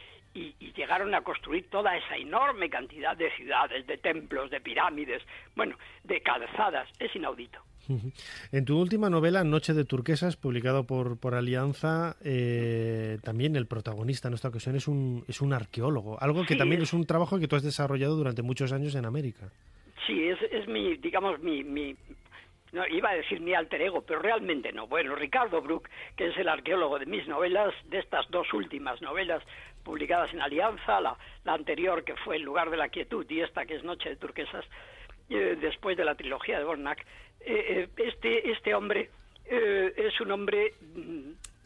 llegaron a construir toda esa enorme cantidad de ciudades, de templos, de pirámides, bueno, de calzadas. Es inaudito. En tu última novela, Noche de turquesas, publicado por Alianza, también el protagonista en esta ocasión es un arqueólogo, algo que también es un trabajo que tú has desarrollado durante muchos años en América. Sí, es mi, digamos, no, iba a decir mi alter ego, pero realmente no. Bueno, Ricardo Bruch, que es el arqueólogo de mis novelas, de estas dos últimas novelas publicadas en Alianza, la anterior que fue El lugar de la quietud y esta que es Noche de turquesas, después de la trilogía de Bornac, este hombre es un hombre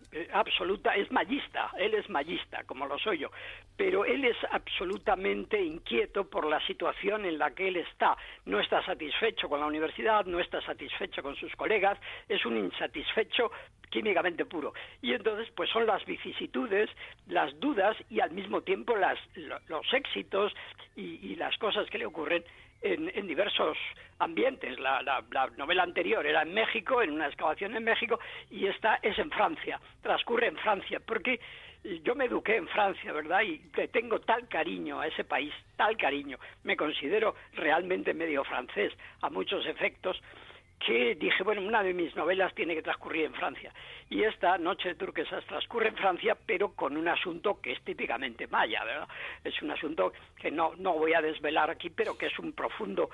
es mayista, él es mayista, como lo soy yo, pero él es absolutamente inquieto por la situación en la que él está. No está satisfecho con la universidad, no está satisfecho con sus colegas, es un insatisfecho químicamente puro. Y entonces, pues son las vicisitudes, las dudas y al mismo tiempo los éxitos y las cosas que le ocurren en diversos ambientes. La novela anterior era en México, en una excavación en México, y esta es en Francia, transcurre en Francia, porque yo me eduqué en Francia, ¿verdad? Y le tengo tal cariño a ese país, tal cariño, me considero realmente medio francés a muchos efectos, que dije, bueno, una de mis novelas tiene que transcurrir en Francia. Y esta, Noche de turquesas, transcurre en Francia, pero con un asunto que es típicamente maya, ¿verdad? Es un asunto que no voy a desvelar aquí, pero que es un profundo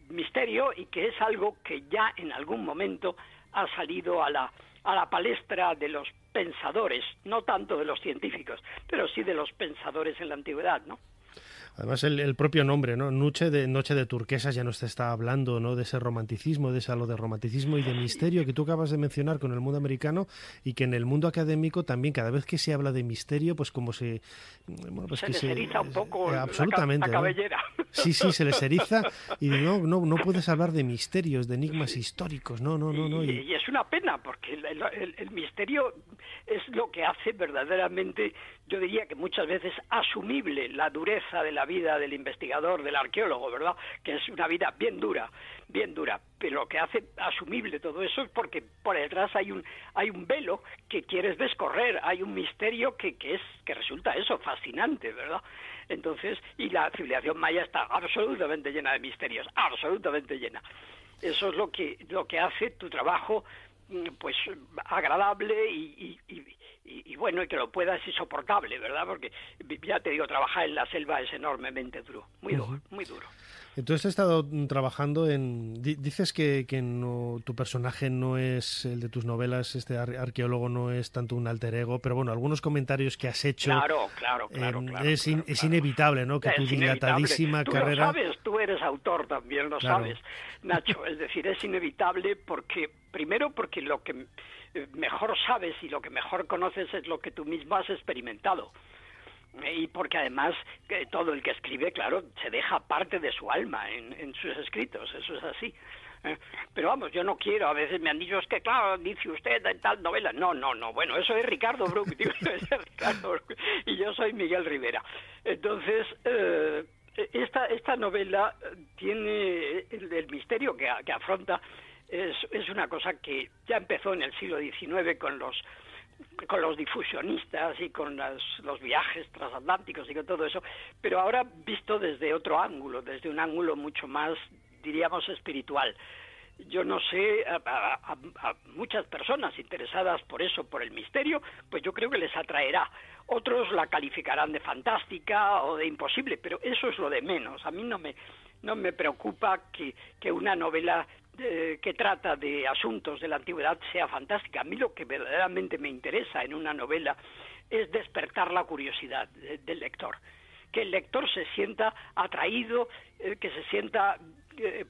misterio y que es algo que ya en algún momento ha salido a la palestra de los pensadores, no tanto de los científicos, pero sí de los pensadores en la antigüedad, ¿no? Además, el propio nombre, ¿no? Noche de turquesas ya nos está hablando, ¿no? De ese romanticismo, de ese halo de romanticismo y de misterio que tú acabas de mencionar con el mundo americano y que en el mundo académico también, cada vez que se habla de misterio, pues como se... Bueno, pues se les eriza un poco absolutamente, la cabellera. ¿no? Sí, se les eriza y no puedes hablar de misterios, de enigmas históricos, no. Y es una pena, porque el misterio es lo que hace verdaderamente, yo diría que muchas veces asumible la dureza de la vida del investigador, del arqueólogo, ¿verdad? Que es una vida bien dura, pero lo que hace asumible todo eso es porque por detrás hay un velo que quieres descorrer, hay un misterio que resulta eso fascinante, ¿verdad? Entonces, y la civilización maya está absolutamente llena de misterios, absolutamente llena. Eso es lo que hace tu trabajo pues agradable y bueno, y que lo puedas y soportable, ¿verdad? Porque ya te digo, trabajar en la selva es enormemente duro, muy duro, muy duro. Entonces has estado trabajando dices que tu personaje no es el de tus novelas, este arqueólogo no es tanto un alter ego, pero bueno, algunos comentarios que has hecho... Claro. Es inevitable, ¿no? Que tu dilatadísima carrera... Tú lo sabes, tú eres autor también, lo sabes, Nacho. Es decir, es inevitable porque, primero porque lo que mejor sabes y lo que mejor conoces es lo que tú mismo has experimentado. Y porque además todo el que escribe, claro, se deja parte de su alma en sus escritos, eso es así. Pero vamos, yo no quiero, a veces me han dicho, es que claro, dice usted en tal novela. No, bueno, eso es Ricardo Bruch, y yo soy Miguel Rivera. Entonces, esta novela tiene el misterio que afronta, es una cosa que ya empezó en el siglo XIX con los difusionistas y con los viajes transatlánticos y con todo eso, pero ahora visto desde otro ángulo, desde un ángulo mucho más, diríamos, espiritual. Yo no sé, a muchas personas interesadas por eso, por el misterio, pues yo creo que les atraerá. Otros la calificarán de fantástica o de imposible, pero eso es lo de menos. A mí no me preocupa que una novela que trata de asuntos de la antigüedad sea fantástica. A mí lo que verdaderamente me interesa en una novela es despertar la curiosidad del lector. Que el lector se sienta atraído, que se sienta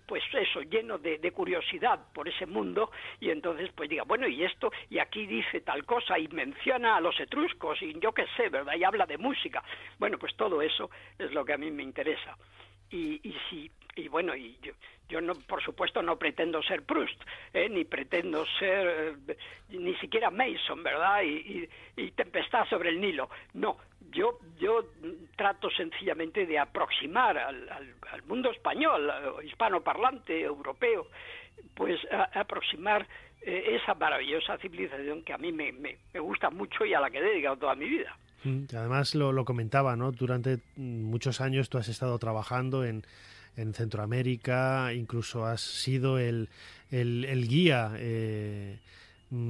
pues eso, lleno de curiosidad por ese mundo, y entonces pues diga, bueno, y esto, y aquí dice tal cosa, y menciona a los etruscos, y yo qué sé, ¿verdad? Y habla de música. Bueno, pues todo eso es lo que a mí me interesa. Y bueno, y yo no, por supuesto, no pretendo ser Proust, ni pretendo ser ni siquiera Mason, ¿verdad? Y Tempestad sobre el Nilo. No, yo trato sencillamente de aproximar al mundo español, hispanoparlante, europeo, pues aproximar esa maravillosa civilización que a mí me gusta mucho y a la que he dedicado toda mi vida. Además lo comentaba, ¿no? Durante muchos años tú has estado trabajando en Centroamérica, incluso has sido el guía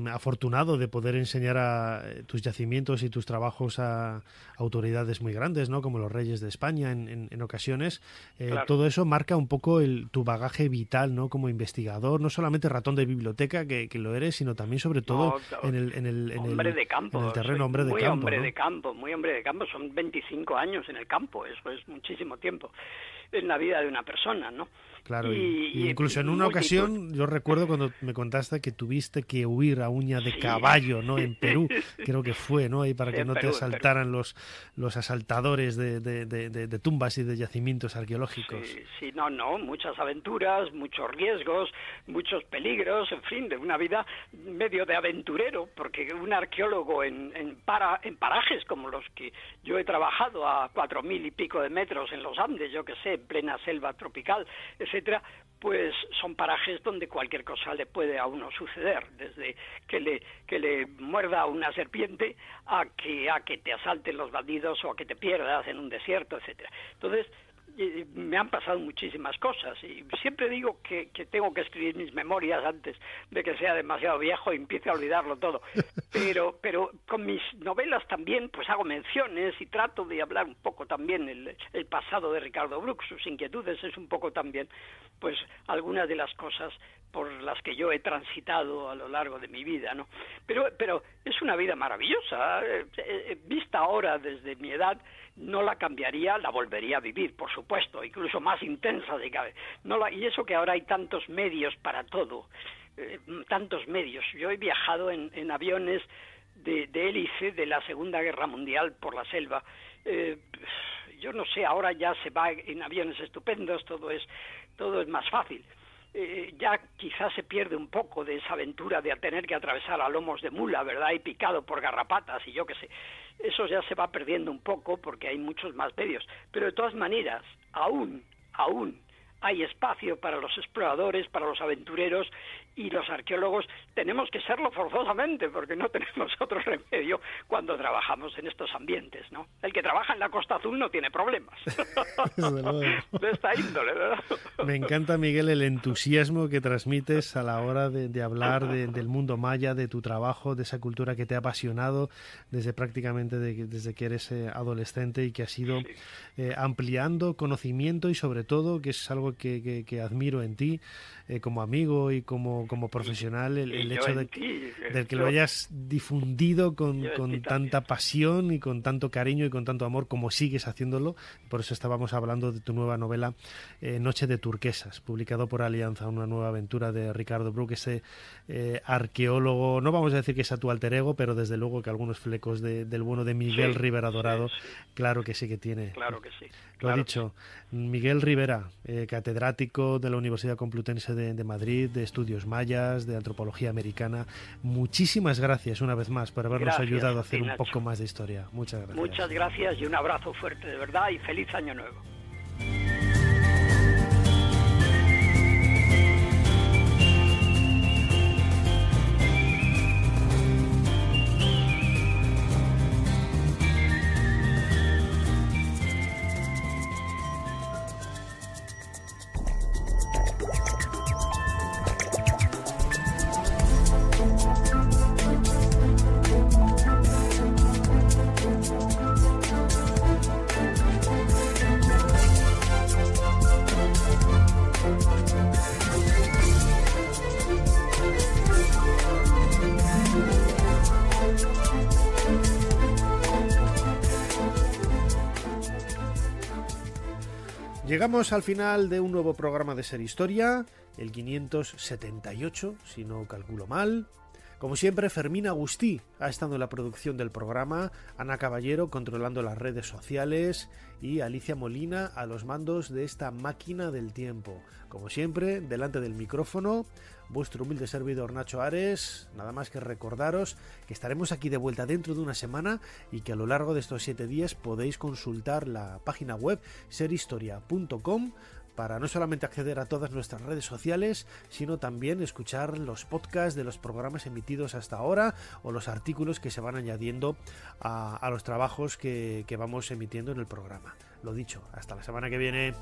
afortunado de poder enseñar tus yacimientos y tus trabajos a autoridades muy grandes, ¿no? Como los reyes de España en ocasiones. Claro. Todo eso marca un poco tu bagaje vital, ¿no? Como investigador, no solamente ratón de biblioteca, que lo eres, sino también sobre todo en el terreno hombre de campo. Muy hombre de campo, son 25 años en el campo, eso es muchísimo tiempo en la vida de una persona, ¿no? Claro, y incluso en una ocasión, yo recuerdo cuando me contaste que tuviste que huir a uña de caballo, ¿no? En Perú, creo que fue, ¿no? Ahí para que no te asaltaran los asaltadores de tumbas y de yacimientos arqueológicos. Sí, no, muchas aventuras, muchos riesgos, muchos peligros, en fin, de una vida medio de aventurero, porque un arqueólogo en parajes como los que yo he trabajado a 4.000 y pico de metros en los Andes, yo que sé, en plena selva tropical, etcétera, pues son parajes donde cualquier cosa le puede a uno suceder, desde que le muerda una serpiente a que te asalten los bandidos o a que te pierdas en un desierto, etcétera. Entonces, me han pasado muchísimas cosas y siempre digo que tengo que escribir mis memorias antes de que sea demasiado viejo y empiece a olvidarlo todo, pero con mis novelas también pues hago menciones y trato de hablar un poco también el pasado de Ricardo Bruch, sus inquietudes, es un poco también pues algunas de las cosas por las que yo he transitado a lo largo de mi vida, ¿no? Pero es una vida maravillosa, vista ahora desde mi edad, no la cambiaría, la volvería a vivir, por supuesto, incluso más intensa si cabe. Y eso que ahora hay tantos medios para todo, tantos medios. Yo he viajado en aviones de hélice de la Segunda Guerra Mundial por la selva. Yo no sé, ahora ya se va en aviones estupendos, todo es más fácil. Ya quizás se pierde un poco de esa aventura de tener que atravesar a lomos de mula, ¿verdad? Y picado por garrapatas y yo qué sé. Eso ya se va perdiendo un poco porque hay muchos más medios. Pero de todas maneras, aún hay espacio para los exploradores, para los aventureros y los arqueólogos. Tenemos que serlo forzosamente porque no tenemos otro remedio cuando trabajamos en estos ambientes, ¿no? El que trabaja en la Costa Azul no tiene problemas. De esta índole, ¿verdad? Me encanta, Miguel, el entusiasmo que transmites a la hora de hablar del mundo maya, de tu trabajo, de esa cultura que te ha apasionado desde que eres adolescente y que has ido ampliando conocimiento y sobre todo, que es algo que admiro en ti como amigo y como profesional, el hecho de que lo hayas difundido con tanta pasión y con tanto cariño y con tanto amor como sigues haciéndolo. Por eso estábamos hablando de tu nueva novela Noche de Turquesas, publicado por Alianza, una nueva aventura de Ricardo Bruch, ese arqueólogo, no vamos a decir que es a tu alter ego, pero desde luego que algunos flecos del bueno de Miguel Rivera Dorado, claro que sí que tiene. Claro que sí. Lo ha dicho Miguel Rivera, catedrático de la Universidad Complutense de Madrid, de Estudios Mayas, de Antropología Americana. Muchísimas gracias una vez más por habernos ayudado a hacer un poco más de historia. Muchas gracias. Muchas gracias y un abrazo fuerte, de verdad, y feliz año nuevo. Llegamos al final de un nuevo programa de Ser Historia, el 578, si no calculo mal. Como siempre, Fermín Agustí ha estado en la producción del programa, Ana Caballero controlando las redes sociales y Alicia Molina a los mandos de esta máquina del tiempo. Como siempre, delante del micrófono, vuestro humilde servidor Nacho Ares. Nada más que recordaros que estaremos aquí de vuelta dentro de una semana y que a lo largo de estos 7 días podéis consultar la página web serhistoria.com para no solamente acceder a todas nuestras redes sociales, sino también escuchar los podcasts de los programas emitidos hasta ahora o los artículos que se van añadiendo a los trabajos que vamos emitiendo en el programa. Lo dicho, hasta la semana que viene.